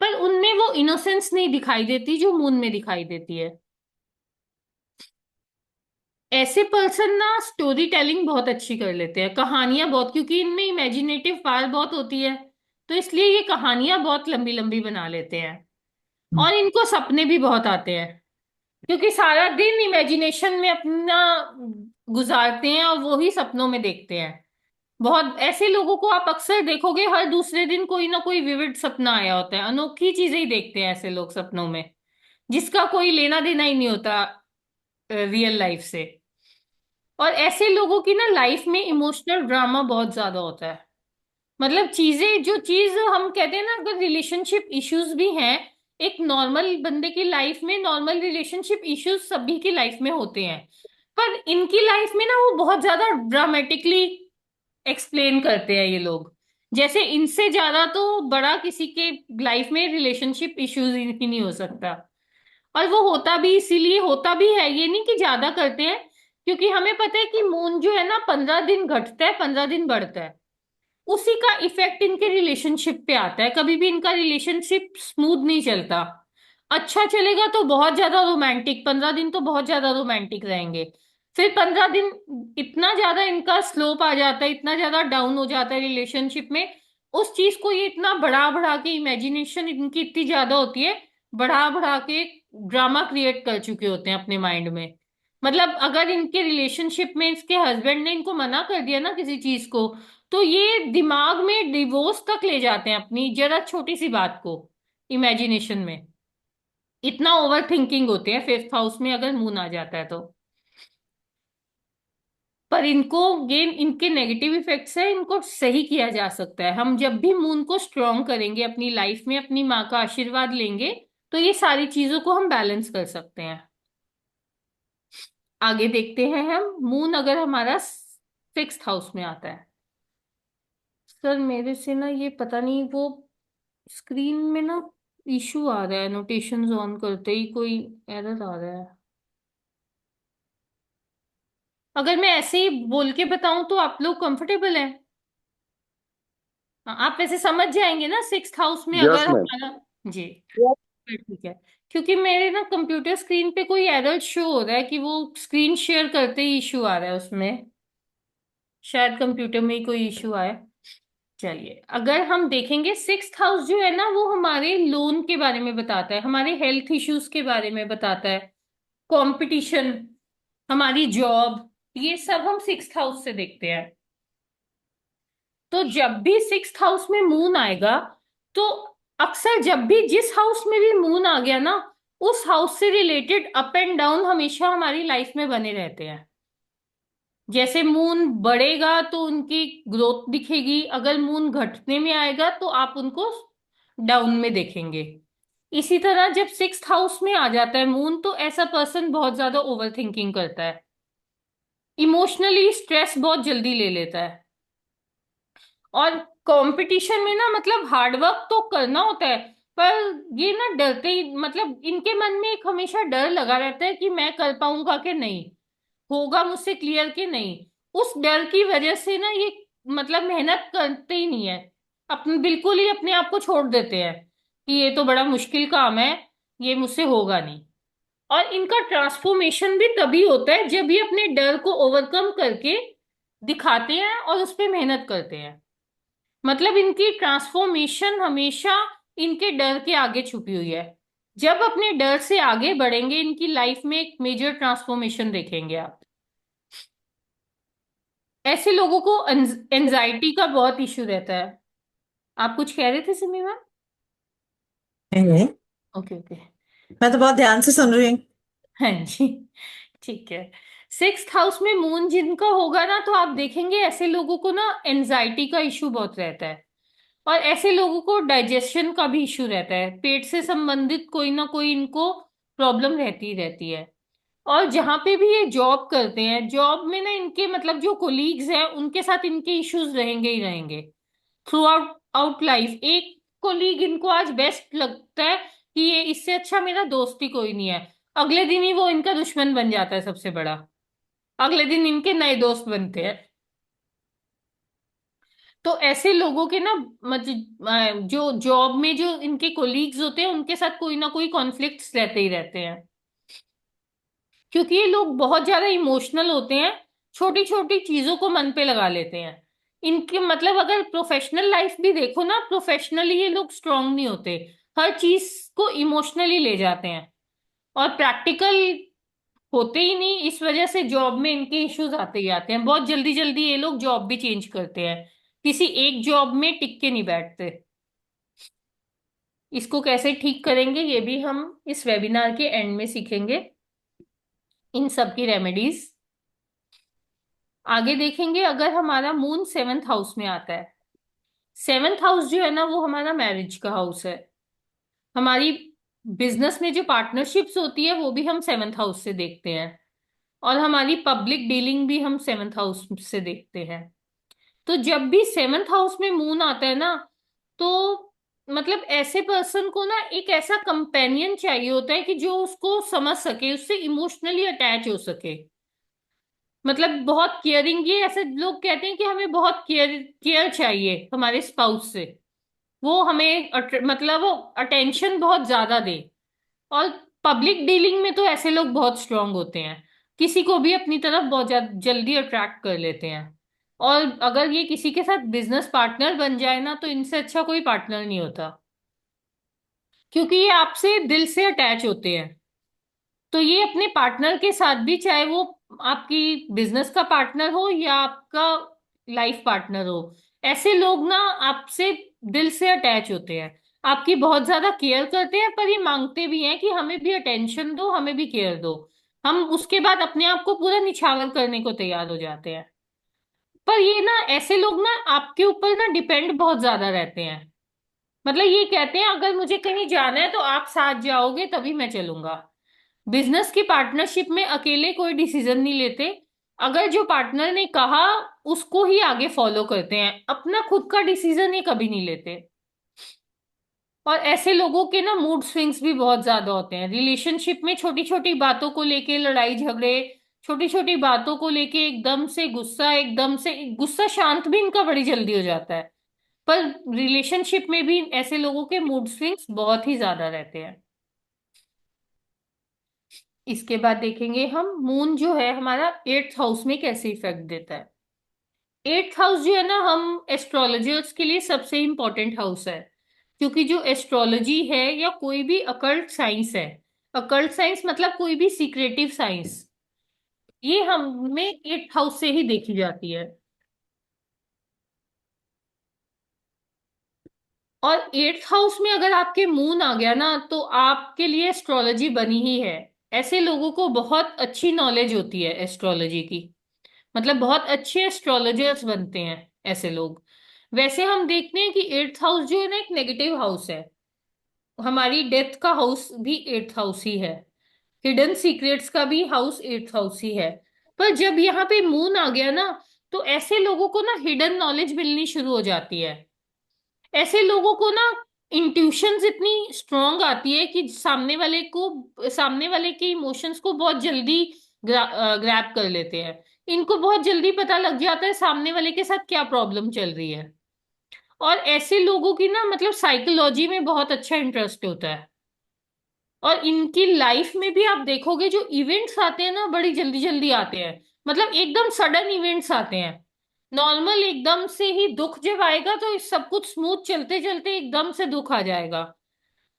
S1: पर उनमें वो इनोसेंस नहीं दिखाई देती जो मून में दिखाई देती है। ऐसे पर्सन ना स्टोरी टेलिंग बहुत अच्छी कर लेते हैं, कहानियां बहुत, क्योंकि इनमें इमेजिनेटिव पावर बहुत होती है, तो इसलिए ये कहानियां बहुत लंबी लंबी बना लेते हैं। और इनको सपने भी बहुत आते हैं, क्योंकि सारा दिन इमेजिनेशन में अपना गुजारते हैं और वो ही सपनों में देखते हैं। बहुत ऐसे लोगों को आप अक्सर देखोगे, हर दूसरे दिन कोई ना कोई विविड सपना आया होता है, अनोखी चीजें ही देखते हैं ऐसे लोग सपनों में, जिसका कोई लेना देना ही नहीं होता रियल लाइफ से। और ऐसे लोगों की ना लाइफ में इमोशनल ड्रामा बहुत ज्यादा होता है। मतलब चीजें, जो चीज हम कहते हैं ना, अगर रिलेशनशिप इश्यूज भी हैं, एक नॉर्मल बंदे की लाइफ में नॉर्मल रिलेशनशिप इश्यूज सभी की लाइफ में होते हैं, पर इनकी लाइफ में ना वो बहुत ज्यादा ड्रामेटिकली एक्सप्लेन करते हैं ये लोग। जैसे इनसे ज्यादा तो बड़ा किसी के लाइफ में रिलेशनशिप इश्यूज ही नहीं हो सकता। और वो होता भी इसीलिए होता भी है, ये नहीं कि ज्यादा करते हैं, क्योंकि हमें पता है कि मून जो है ना 15 दिन घटता है, 15 दिन बढ़ता है, उसी का इफेक्ट इनके रिलेशनशिप पे आता है। कभी भी इनका रिलेशनशिप स्मूथ नहीं चलता। अच्छा चलेगा तो बहुत ज्यादा रोमांटिक, 15 दिन तो बहुत ज्यादा रोमांटिक रहेंगे, फिर 15 दिन इतना ज्यादा इनका स्लोप आ जाता है, इतना ज्यादा डाउन हो जाता है रिलेशनशिप में, उस चीज को ये इतना बढ़ा बढ़ा के, इमेजिनेशन इनकी इतनी ज्यादा होती है, बढ़ा बढ़ा के ड्रामा क्रिएट कर चुके होते हैं अपने माइंड में। मतलब अगर इनके रिलेशनशिप में इसके हस्बैंड ने इनको मना कर दिया ना किसी चीज को, तो ये दिमाग में डिवोर्स तक ले जाते हैं अपनी जरा छोटी सी बात को, इमेजिनेशन में। इतना ओवर थिंकिंग होते हैं 5th हाउस में अगर मून आ जाता है तो। पर इनको गेन इनके नेगेटिव इफेक्ट्स है, इनको सही किया जा सकता है। हम जब भी मून को स्ट्रॉन्ग करेंगे अपनी लाइफ में, अपनी माँ का आशीर्वाद लेंगे, तो ये सारी चीजों को हम बैलेंस कर सकते हैं। आगे देखते हैं हम, मून अगर हमारा 6th हाउस में आता है। सर मेरे से ना ये पता नहीं, वो स्क्रीन में ना इशू आ रहा है, नोटेशंस ऑन करते ही कोई एरर आ रहा है। अगर मैं ऐसे ही बोल के बताऊं तो आप लोग कंफर्टेबल हैं? हाँ, आप वैसे समझ जाएंगे ना 6th हाउस में
S5: यस
S1: अगर
S5: मैम।
S1: हमारा। जी, फिर ठीक है। क्योंकि मेरे ना कंप्यूटर स्क्रीन पे कोई एरर शो हो रहा है कि वो स्क्रीन शेयर करते ही इशू आ रहा है उसमें, शायद कंप्यूटर में ही कोई इशू आया। चलिए, अगर हम देखेंगे 6th हाउस जो है ना, वो हमारे लोन के बारे में बताता है, हमारे हेल्थ इश्यूज के बारे में बताता है, कंपटीशन, हमारी जॉब, ये सब हम 6th हाउस से देखते हैं। तो जब भी 6th हाउस में मून आएगा, तो अक्सर जब भी जिस हाउस में भी मून आ गया ना, उस हाउस से रिलेटेड अप एंड डाउन हमेशा हमारी लाइफ में बने रहते हैं। जैसे मून बढ़ेगा तो उनकी ग्रोथ दिखेगी, अगर मून घटने में आएगा तो आप उनको डाउन में देखेंगे। इसी तरह जब 6th हाउस में आ जाता है मून, तो ऐसा पर्सन बहुत ज्यादा ओवर थिंकिंग करता है, इमोशनली स्ट्रेस बहुत जल्दी ले लेता है, और कंपटीशन में ना मतलब हार्डवर्क तो करना होता है, पर ये ना डरते ही, मतलब इनके मन में एक हमेशा डर लगा रहता है कि मैं कर पाऊंगा कि नहीं, होगा मुझसे क्लियर कि नहीं। उस डर की वजह से ना ये मतलब मेहनत करते ही नहीं है, अपने बिल्कुल ही अपने आप को छोड़ देते हैं कि ये तो बड़ा मुश्किल काम है, ये मुझसे होगा नहीं। और इनका ट्रांसफॉर्मेशन भी तभी होता है जब ये अपने डर को ओवरकम करके दिखाते हैं और उस पर मेहनत करते हैं। मतलब इनकी ट्रांसफॉर्मेशन हमेशा इनके डर के आगे छुपी हुई है। जब अपने डर से आगे बढ़ेंगे, इनकी लाइफ में एक मेजर ट्रांसफॉर्मेशन देखेंगे आप। ऐसे लोगों को एंजाइटी का बहुत इश्यू रहता है। आप कुछ कह रहे थे सिमी मैम?
S2: नहीं,
S1: ओके ओके।
S2: मैं तो बहुत ध्यान से सुन रही हूँ।
S1: हाँ जी, ठीक है। 6th हाउस में मून जिनका होगा ना, तो आप देखेंगे ऐसे लोगों को ना एंजाइटी का इशू बहुत रहता है, और ऐसे लोगों को डाइजेशन का भी इशू रहता है, पेट से संबंधित कोई ना कोई इनको प्रॉब्लम रहती ही रहती है। और जहां पे भी ये जॉब करते हैं, जॉब में ना इनके मतलब जो कोलीग्स हैं उनके साथ इनके इश्यूज रहेंगे ही रहेंगे थ्रू आउट आउट लाइफ। एक कोलीग इनको आज बेस्ट लगता है, कि ये इससे अच्छा मेरा दोस्त ही कोई नहीं है, अगले दिन ही वो इनका दुश्मन बन जाता है सबसे बड़ा। अगले दिन इनके नए दोस्त बनते हैं। तो ऐसे लोगों के ना मतलब जो जॉब में जो इनके कोलीग्स होते हैं उनके साथ कोई ना कोई कॉन्फ्लिक्ट्स रहते ही रहते हैं, क्योंकि ये लोग बहुत ज्यादा इमोशनल होते हैं, छोटी छोटी चीजों को मन पे लगा लेते हैं। इनके मतलब अगर प्रोफेशनल लाइफ भी देखो ना, प्रोफेशनली ये लोग स्ट्रांग नहीं होते, हर चीज को इमोशनली ले जाते हैं और प्रैक्टिकल होते ही नहीं। इस वजह से जॉब में इनके इश्यूज आते ही आते हैं, बहुत जल्दी जल्दी ये लोग जॉब भी चेंज करते हैं, किसी एक जॉब में टिक के नहीं बैठते। इसको कैसे ठीक करेंगे ये भी हम इस वेबिनार के एंड में सीखेंगे, इन सब की रेमेडीज आगे देखेंगे। अगर हमारा मून 7th हाउस में आता है, 7th हाउस जो है ना वो हमारा मैरिज का हाउस है। हमारी बिजनेस में जो पार्टनरशिप्स होती है वो भी हम 7th हाउस से देखते हैं, और हमारी पब्लिक डीलिंग भी हम 7th हाउस से देखते हैं। तो जब भी 7th हाउस में मून आता है ना, तो मतलब ऐसे पर्सन को ना एक ऐसा कंपेनियन चाहिए होता है कि जो उसको समझ सके, उससे इमोशनली अटैच हो सके। मतलब बहुत केयरिंग, ये ऐसे लोग कहते हैं कि हमें बहुत केयर केयर चाहिए हमारे स्पाउस से, वो हमें मतलब वो अटेंशन बहुत ज्यादा दे। और पब्लिक डीलिंग में तो ऐसे लोग बहुत स्ट्रांग होते हैं, किसी को भी अपनी तरफ बहुत जल्दी अट्रैक्ट कर लेते हैं। और अगर ये किसी के साथ बिजनेस पार्टनर बन जाए ना, तो इनसे अच्छा कोई पार्टनर नहीं होता, क्योंकि ये आपसे दिल से अटैच होते हैं। तो ये अपने पार्टनर के साथ भी, चाहे वो आपकी बिजनेस का पार्टनर हो या आपका लाइफ पार्टनर हो, ऐसे लोग ना आपसे दिल से अटैच होते हैं, आपकी बहुत ज्यादा केयर करते हैं, पर ये मांगते भी हैं कि हमें भी अटेंशन दो, हमें भी केयर दो। हम उसके बाद अपने आप को पूरा निछावर करने को तैयार हो जाते हैं। पर ये ना ऐसे लोग ना आपके ऊपर ना डिपेंड बहुत ज्यादा रहते हैं। मतलब ये कहते हैं अगर मुझे कहीं जाना है तो आप साथ जाओगे तभी मैं चलूंगा। बिजनेस की पार्टनरशिप में अकेले कोई डिसीजन नहीं लेते, अगर जो पार्टनर ने कहा उसको ही आगे फॉलो करते हैं, अपना खुद का डिसीजन ये कभी नहीं लेते। और ऐसे लोगों के ना मूड स्विंग्स भी बहुत ज्यादा होते हैं, रिलेशनशिप में छोटी छोटी बातों को लेके लड़ाई झगड़े, छोटी छोटी बातों को लेके एकदम से गुस्सा, एकदम से गुस्सा शांत भी इनका बड़ी जल्दी हो जाता है। पर रिलेशनशिप में भी ऐसे लोगों के मूड स्विंग्स बहुत ही ज्यादा रहते हैं। इसके बाद देखेंगे हम मून जो है हमारा 8th हाउस में कैसे इफेक्ट देता है। 8th हाउस जो है ना, हम एस्ट्रोलॉजर्स के लिए सबसे इंपॉर्टेंट हाउस है, क्योंकि जो एस्ट्रोलॉजी है या कोई भी अकल्ट साइंस है, अकल्ट साइंस मतलब कोई भी सीक्रेटिव साइंस, ये हमें 8th हाउस से ही देखी जाती है। और 8th हाउस में अगर आपके मून आ गया ना, तो आपके लिए एस्ट्रोलॉजी बनी ही है। ऐसे लोगों को बहुत अच्छी नॉलेज होती है एस्ट्रोलॉजी की, मतलब बहुत अच्छे एस्ट्रोलॉजर्स बनते हैं ऐसे लोग। वैसे हम देखते हैं कि 8th हाउस जो है ना एक नेगेटिव हाउस है, हमारी डेथ का हाउस भी 8th हाउस ही है, हिडन सीक्रेट्स का भी हाउस 8th हाउस ही है। पर जब यहाँ पे मून आ गया ना, तो ऐसे लोगों को ना हिडन नॉलेज मिलनी शुरू हो जाती है। ऐसे लोगों को ना इंट्यूशंस इतनी स्ट्रांग आती है कि सामने वाले के इमोशंस को बहुत जल्दी ग्रैब कर लेते हैं। इनको बहुत जल्दी पता लग जाता है सामने वाले के साथ क्या प्रॉब्लम चल रही है। और ऐसे लोगों की ना मतलब साइकोलॉजी में बहुत अच्छा इंटरेस्ट होता है। और इनकी लाइफ में भी आप देखोगे जो इवेंट्स आते हैं ना, बड़ी जल्दी जल्दी आते हैं, मतलब एकदम सडन इवेंट्स आते हैं। नॉर्मल एकदम से ही दुख जब आएगा तो इस सब कुछ स्मूथ चलते चलते एकदम से दुख आ जाएगा।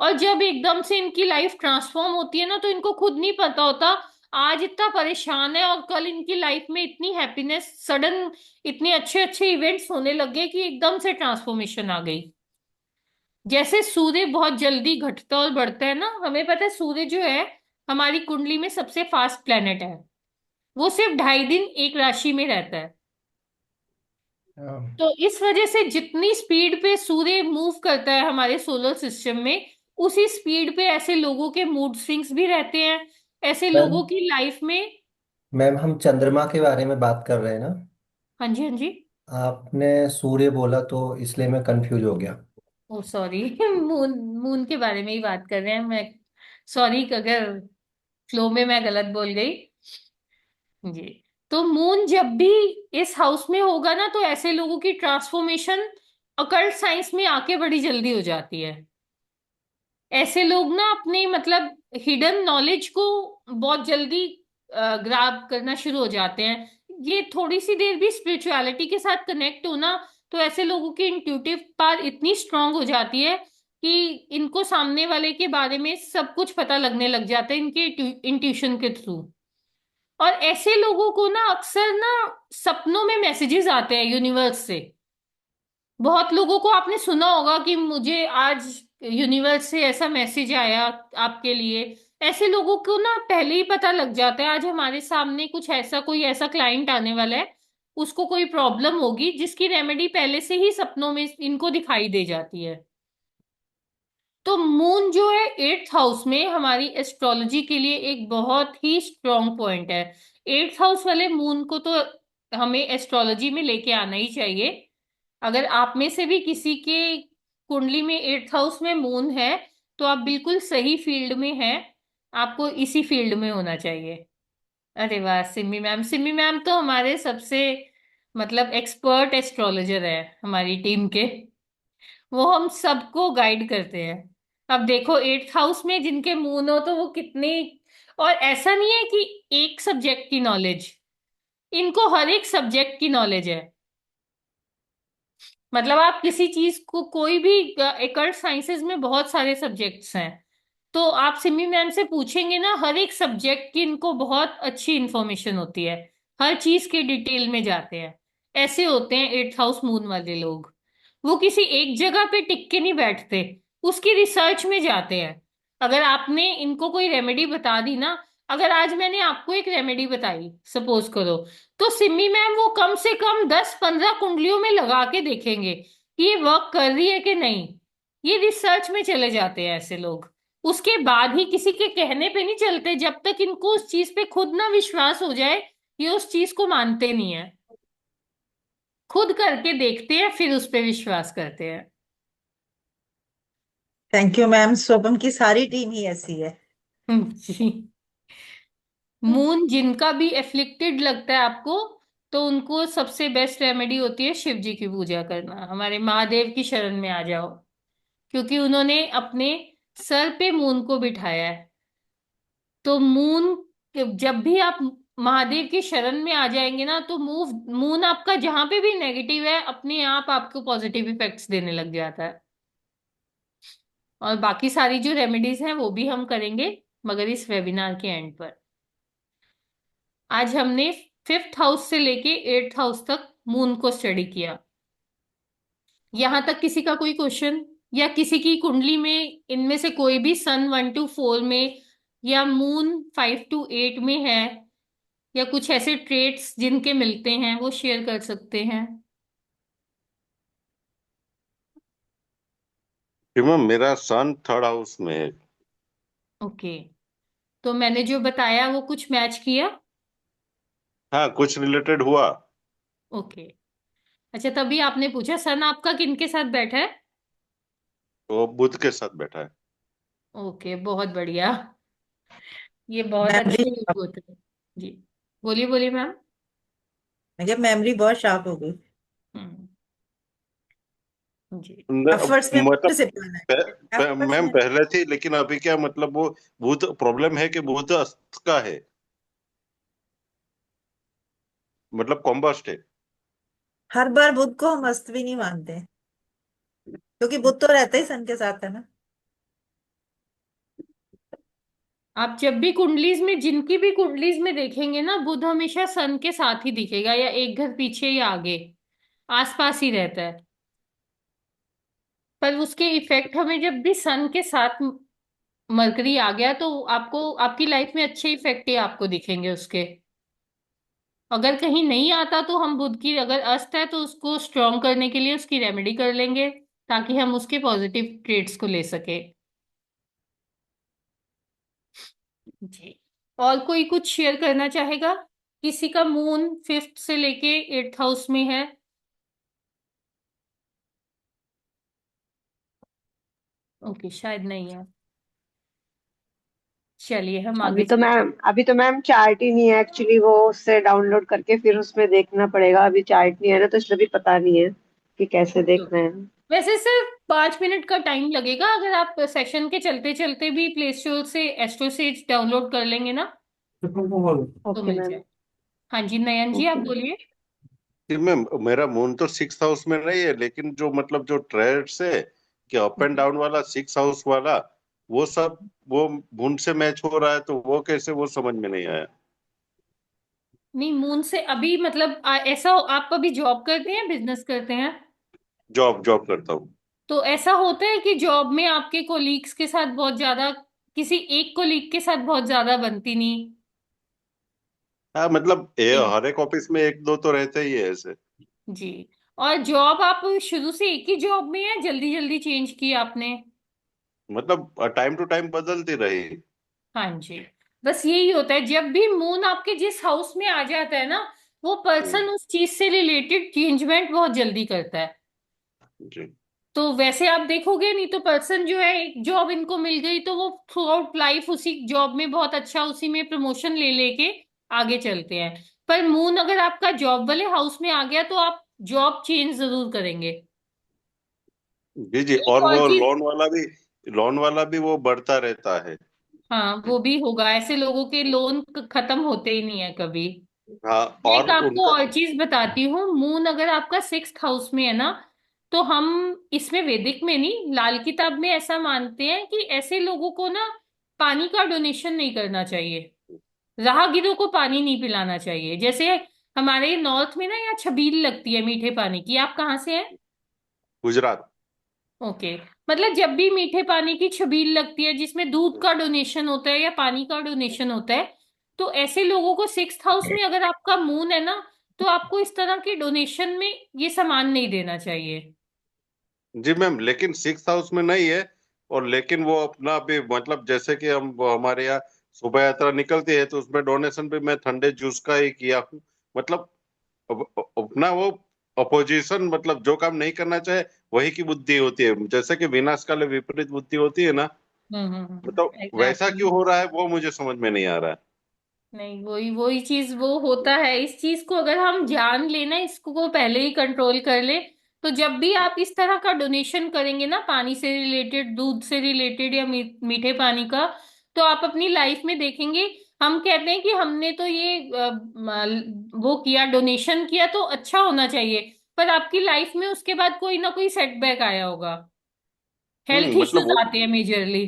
S1: और जब एकदम से इनकी लाइफ ट्रांसफॉर्म होती है ना, तो इनको खुद नहीं पता होता आज इतना परेशान है और कल इनकी लाइफ में इतनी हैप्पीनेस, सडन इतने अच्छे अच्छे इवेंट्स होने लगे कि एकदम से ट्रांसफॉर्मेशन आ गई। जैसे सूर्य बहुत जल्दी घटता और बढ़ता है ना, हमें पता है सूर्य जो है हमारी कुंडली में सबसे फास्ट प्लेनेट है, वो सिर्फ 2.5 दिन एक राशि में रहता है।
S3: हाँ।
S1: तो इस वजह से जितनी स्पीड पे सूर्य मूव करता है हमारे सोलर सिस्टम में, उसी स्पीड पे ऐसे लोगों के मूड स्विंग्स भी रहते हैं, ऐसे
S3: मैम
S1: लोगों की लाइफ में।
S3: मैम हम चंद्रमा के बारे में बात कर रहे हैं ना।
S1: हाँ जी, हाँ जी।
S3: आपने सूर्य बोला तो इसलिए मैं कंफ्यूज हो गया।
S1: ओ सॉरी मून मून के बारे में ही बात कर रहे हैं। मैं सॉरी अगर फ्लो में मैं गलत बोल गई जी। तो मून जब भी इस हाउस में होगा ना, तो ऐसे लोगों की ट्रांसफॉर्मेशन अकल्ट साइंस में आके बड़ी जल्दी हो जाती है। ऐसे लोग ना अपने मतलब हिडन नॉलेज को बहुत जल्दी ग्रैब करना शुरू हो जाते हैं। ये थोड़ी सी देर भी स्पिरिचुअलिटी के साथ कनेक्ट होना, तो ऐसे लोगों की इंट्यूटिव पावर इतनी स्ट्रांग हो जाती है कि इनको सामने वाले के बारे में सब कुछ पता लगने लग जाता है इनके इंट्यूशन के थ्रू। और ऐसे लोगों को ना अक्सर ना सपनों में मैसेजेस आते हैं यूनिवर्स से। बहुत लोगों को आपने सुना होगा कि मुझे आज यूनिवर्स से ऐसा मैसेज आया आपके लिए। ऐसे लोगों को ना पहले ही पता लग जाता है आज हमारे सामने कुछ ऐसा कोई ऐसा क्लाइंट आने वाला है, उसको कोई प्रॉब्लम होगी जिसकी रेमेडी पहले से ही सपनों में इनको दिखाई दे जाती है। तो मून जो है एट्थ हाउस में हमारी एस्ट्रोलॉजी के लिए एक बहुत ही स्ट्रॉन्ग पॉइंट है। एट्थ हाउस वाले मून को तो हमें एस्ट्रोलॉजी में लेके आना ही चाहिए। अगर आप में से भी किसी के कुंडली में एट्थ हाउस में मून है, तो आप बिल्कुल सही फील्ड में हैं। आपको इसी फील्ड में होना चाहिए। अरे वाह सिमी मैम, सिमी मैम तो हमारे सबसे मतलब एक्सपर्ट एस्ट्रोलॉजर है हमारी टीम के। वो हम सबको गाइड करते हैं। अब देखो एट्थ हाउस में जिनके मून हो तो वो कितने, और ऐसा नहीं है कि एक सब्जेक्ट की नॉलेज, इनको हर एक सब्जेक्ट की नॉलेज है। मतलब आप किसी चीज को कोई भी एकल्ट साइंसेज में बहुत सारे सब्जेक्ट्स हैं, तो आप सिमी मैम से पूछेंगे ना, हर एक सब्जेक्ट की इनको बहुत अच्छी इंफॉर्मेशन होती है। हर चीज के डिटेल में जाते हैं। ऐसे होते हैं एट्थ हाउस मून वाले लोग। वो किसी एक जगह पे टिक के नहीं बैठते, उसकी रिसर्च में जाते हैं। अगर आपने इनको कोई रेमेडी बता दी ना, अगर आज मैंने आपको एक रेमेडी बताई सपोज करो, तो सिमी मैम वो कम से कम 10-15 कुंडलियों में लगा के देखेंगे कि ये वर्क कर रही है कि नहीं। ये रिसर्च में चले जाते हैं ऐसे लोग। उसके बाद ही किसी के कहने पे नहीं चलते, जब तक इनको उस चीज पे खुद ना विश्वास हो जाए। ये उस चीज को मानते नहीं है, खुद करके देखते हैं फिर उस पे विश्वास करते हैं।
S2: थैंक यू मैम, स्वपन की सारी टीम ही ऐसी है।
S1: जी। मून जिनका भी एफ्लिक्टेड लगता है आपको, तो उनको सबसे बेस्ट रेमेडी होती है शिव जी की पूजा करना। हमारे महादेव की शरण में आ जाओ, क्योंकि उन्होंने अपने सर पे मून को बिठाया है। तो मून, जब भी आप महादेव की शरण में आ जाएंगे ना, तो मून आपका जहां पे भी नेगेटिव है अपने आप आपको पॉजिटिव इफेक्ट्स देने लग जाता है। और बाकी सारी जो रेमेडीज हैं वो भी हम करेंगे, मगर इस वेबिनार के एंड पर। आज हमने फिफ्थ हाउस से लेके एट्थ हाउस तक मून को स्टडी किया। यहां तक किसी का कोई क्वेश्चन, या किसी की कुंडली में इनमें से कोई भी सन 1 to 4 में या मून 5 to 8 में है, या कुछ ऐसे ट्रेट्स जिनके मिलते हैं वो शेयर कर सकते हैं।
S5: जी मैम, मेरा सन थर्ड हाउस में है।
S1: ओके, तो मैंने जो बताया वो कुछ मैच किया।
S5: हाँ, कुछ रिलेटेड हुआ।
S1: ओके, अच्छा तभी आपने पूछा सन आपका किनके साथ बैठा है।
S5: वो बुध के साथ बैठा है।
S1: ओके, बहुत बढ़िया। ये बहुत
S2: मेमोरी,
S1: अच्छे योग होते हैं। जी, बोलिए बोलिए मैम।
S2: मैं क्या मेमोरी बहुत शार्प हो गई।
S1: हम्म। जी।
S2: एफर्ट्स में
S5: मतलब
S2: से प्लान है। एफर्ट्स
S5: मैम
S2: में।
S5: पहले थी, लेकिन अभी क्या मतलब वो बुध प्रॉब्लम है कि बुध अस्त का है, मतलब कॉम्बस्ट है।
S2: हर बार बुध को हम अस्त भी नहीं मानते, क्योंकि बुध तो रहता ही सन के साथ है ना।
S1: आप जब भी कुंडलीज में, जिनकी भी कुंडलीज में देखेंगे ना, बुध हमेशा सन के साथ ही दिखेगा, या एक घर पीछे या आगे आसपास ही रहता है। पर उसके इफेक्ट हमें जब भी सन के साथ मरकरी आ गया, तो आपको आपकी लाइफ में अच्छे इफेक्ट ही आपको दिखेंगे उसके। अगर कहीं नहीं आता तो हम बुध की, अगर अस्त है तो उसको स्ट्रॉन्ग करने के लिए उसकी रेमेडी कर लेंगे, ताकि हम उसके पॉजिटिव ट्रेड्स को ले सके। जी। और कोई कुछ शेयर करना चाहेगा? किसी का मून फिफ्थ से लेके एट्थ हाउस में है? ओके, शायद नहीं है। चलिए हम
S4: अभी
S1: आगे
S4: तो मैम अभी तो मैम चार्ट ही नहीं है एक्चुअली, वो उससे डाउनलोड करके फिर उसमें देखना पड़ेगा। अभी चार्ट नहीं है ना, तो इसलिए भी पता नहीं है कि कैसे
S1: ओके
S4: देखना
S1: ओके।
S4: है।
S1: वैसे सिर्फ 5 मिनट का टाइम लगेगा, अगर आप सेशन के चलते चलते भी प्ले स्टोर से एस्ट्रोसेज डाउनलोड कर लेंगे ना तो
S4: ओके
S1: मिल
S4: मैम।
S1: जाए। हाँ जी, नयन जी आप
S4: ओके।
S1: बोलिए।
S5: जी मैम, मेरा मून तो सिक्स हाउस में नहीं है, लेकिन जो मतलब जो ट्रेड्स है कि अप एंड डाउन वाला सिक्स हाउस वाला, वो सब वो मून से मैच हो रहा है, तो वो कैसे, वो समझ में नहीं आया।
S1: नहीं, मून से अभी मतलब ऐसा आप अभी जॉब करते हैं, बिजनेस करते हैं?
S5: जॉब जॉब करता हूँ।
S1: तो ऐसा होता है कि जॉब में आपके कोलीग्स के साथ बहुत ज्यादा, किसी एक कोलीग के साथ बहुत ज्यादा बनती नहीं।
S5: हाँ मतलब
S1: जी
S5: हर एक ऑफिस में एक दो तो रहते ही है ऐसे।
S1: जी। और जॉब आप शुरू से एक ही जॉब में है, जल्दी जल्दी चेंज की आपने?
S5: मतलब टाइम टू टाइम बदलती रही।
S1: हाँ जी। बस यही होता है, जब भी मून आपके जिस हाउस में आ जाता है ना, वो
S5: हम्म,
S1: पर्सन उस चीज से रिलेटेड चेंजमेंट बहुत जल्दी करता है।
S5: जी।
S1: तो वैसे आप देखोगे, नहीं तो पर्सन जो है, एक जॉब इनको मिल गई तो वो थ्रू आउट लाइफ उसी जॉब में बहुत अच्छा, उसी में प्रमोशन ले लेके आगे चलते हैं। पर मून अगर आपका जॉब वाले हाउस में आ गया तो आप जॉब चेंज जरूर करेंगे।
S5: जी जी,
S1: एक
S5: और
S1: और
S5: वो
S1: चीज,
S5: लोन वाला भी वो बढ़ता रहता है।
S1: हाँ वो भी होगा, ऐसे लोगों के लोन खत्म होते ही नहीं है कभी।
S5: हाँ,
S1: मैं
S5: और
S1: एक आपको
S5: उनका।
S1: और चीज बताती हूँ, मून अगर आपका 6th हाउस में है ना, तो हम इसमें वैदिक में नहीं, लाल किताब में ऐसा मानते हैं कि ऐसे लोगों को ना पानी का डोनेशन नहीं करना चाहिए, राहगीरों को पानी नहीं पिलाना चाहिए। जैसे हमारे नॉर्थ में ना यहाँ छबील लगती है मीठे पानी की, आप कहाँ से हैं?
S5: गुजरात।
S1: ओके। मतलब जब भी मीठे पानी की छबील लगती है जिसमें दूध का डोनेशन होता है या पानी का डोनेशन होता है, तो ऐसे लोगों को 6th हाउस में अगर आपका मून है ना, तो आपको इस तरह के डोनेशन में ये सामान नहीं देना चाहिए।
S5: जी मैम, लेकिन सिक्स हाउस में नहीं है। और लेकिन वो अपना भी मतलब जैसे कि हम वो हमारे यहाँ शोभा यात्रा निकलती है, तो उसमें डोनेशन भी मैं ठंडे जूस का ही किया हूँ। मतलब अपना वो अपोजिशन, मतलब जो काम नहीं करना चाहे वही की बुद्धि होती है, जैसे कि विनाश काले विपरीत बुद्धि होती है ना। मतलब वैसा
S1: एग्जैक्टली।
S5: क्यों हो रहा है वो मुझे समझ में नहीं आ रहा है।
S1: नहीं, वही वही चीज वो होता है, इस चीज को अगर हम जान लेना, इसको को पहले ही कंट्रोल कर ले, तो जब भी आप इस तरह का डोनेशन करेंगे ना, पानी से रिलेटेड, दूध से रिलेटेड या मीठे पानी का, तो आप अपनी लाइफ में देखेंगे। हम कहते हैं कि हमने तो ये वो किया, डोनेशन किया तो अच्छा होना चाहिए, पर आपकी लाइफ में उसके बाद कोई ना कोई सेटबैक आया होगा, हेल्थ
S5: मतलब
S1: इश्यूज
S5: वो।
S1: आते हैं मेजरली।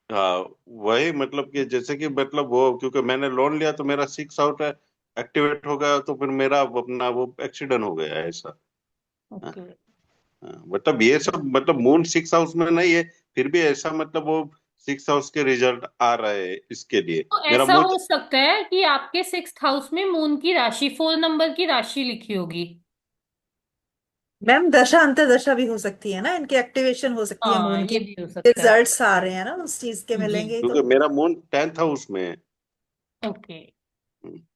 S5: हाँ, वही मतलब कि जैसे कि मतलब वो क्योंकि मैंने लोन लिया तो मेरा सिक्स आउट एक्टिवेट हो गया, तो फिर मेरा अपना वो एक्सीडेंट हो गया ऐसा। हाँ,
S1: ओके।
S5: हाँ, मतलब ये सब मतलब मून सिक्स हाउस में नहीं है, फिर भी ऐसा मतलब वो सिक्स हाउस के रिजल्ट आ रहे हैं इसके लिए।
S1: तो
S5: मेरा
S1: ऐसा
S5: मून।
S1: हो सकता है कि आपके 6th हाउस में मून की राशि, 4 नंबर की राशि लिखी होगी।
S2: मैम दशा अंतर्दशा भी हो सकती है ना, इनकी एक्टिवेशन हो सकती है
S1: हाँ,
S2: मून की।
S1: ये भी हो सकता है।
S2: रिजल्ट्स आ रहे हैं ना उस चीज के,
S1: जी।
S2: मिलेंगे ही तो।
S5: क्योंकि मेरा मून टेंथ हाउस में है।
S1: ओके।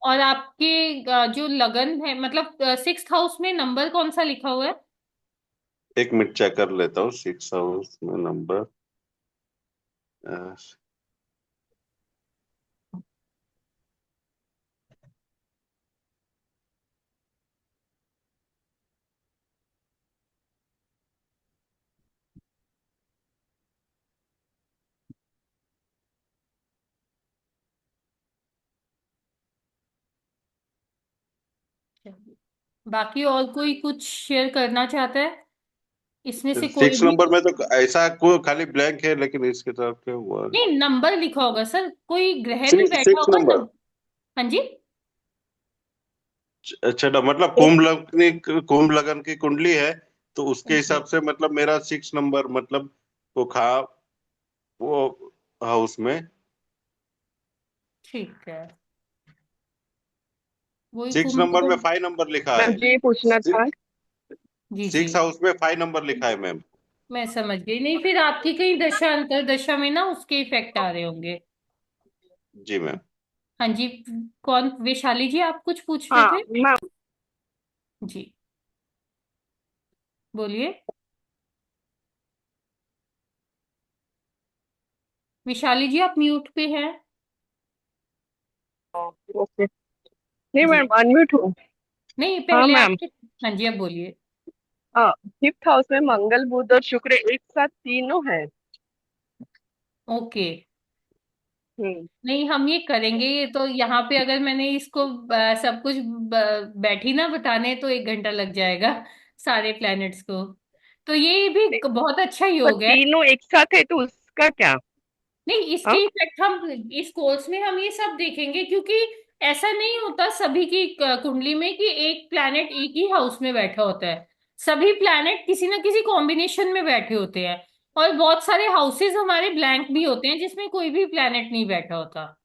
S1: और आपके जो लगन है, मतलब 6th हाउस में नंबर कौन सा लिखा हुआ है?
S5: एक मिनट चेक कर लेता हूँ सिक्स हाउस में नंबर।
S1: चलिए। बाकी और कोई कुछ शेयर करना चाहता है इसमें से कोई
S5: सिक्स
S1: भी?
S5: नंबर में तो ऐसा कोई खाली ब्लैंक है, लेकिन इसके तरफ से हुआ।
S1: नहीं, नंबर लिखा होगा सर, कोई ग्रह भी
S5: सिक्स
S1: बैठा
S5: सिक्स
S1: होगा
S5: नंबर।
S1: ना। हाँ जी।
S5: अच्छा मतलब कुंभ लगन की कुंडली है, तो उसके
S1: ओके।
S5: हिसाब से मतलब मेरा सिक्स नंबर मतलब वो वो हाउस में।
S1: ठीक है। वही
S5: सिक्स
S1: कुंभ
S5: नंबर में
S1: लगन।
S5: 5 नंबर लिखा
S4: मैम
S5: है।
S4: जी, ये पूछना था।
S1: जी जी।
S5: सिक्स हाउस में 5 नंबर लिखा है मैम।
S1: मैं समझ गई, नहीं फिर आपकी कहीं दशा अंतर दशा में ना उसके इफेक्ट आ रहे होंगे।
S5: जी मैम।
S1: हाँ जी। कौन, वैशाली जी आप कुछ पूछ रहे
S4: हाँ
S1: थे?
S4: मैम।
S1: जी, बोलिए। विशाली जी आप म्यूट पे हैं।
S4: ओके। नहीं
S1: जी
S4: मैम, अनम्यूट हूँ।
S1: नहीं,
S4: हाँ
S1: पहले
S4: मैम।
S1: आपके। हाँ जी, अब बोलिए।
S4: हाँ, फिफ्थ हाउस में मंगल बुध और शुक्र एक साथ तीनों है।
S1: ओके।
S4: हम्म।
S1: नहीं, हम ये करेंगे। ये तो यहाँ पे अगर मैंने इसको सब कुछ बैठी ना बताने तो 1 घंटा लग जाएगा सारे प्लैनेट्स को। तो ये भी
S4: नहीं,
S1: बहुत अच्छा
S4: पर
S1: योग है।
S4: तीनों एक साथ है तो उसका क्या?
S1: नहीं, इसके
S4: हाँ।
S1: इफेक्ट हम इस कोर्स में हम ये सब देखेंगे, क्योंकि ऐसा नहीं होता सभी की कुंडली में कि एक प्लैनेट एक ही हाउस में बैठा होता है। सभी प्लैनेट किसी ना किसी कॉम्बिनेशन में बैठे होते हैं। और बहुत सारे हाउसेस हमारे ब्लैंक भी होते हैं जिसमें कोई भी प्लैनेट नहीं बैठा होता।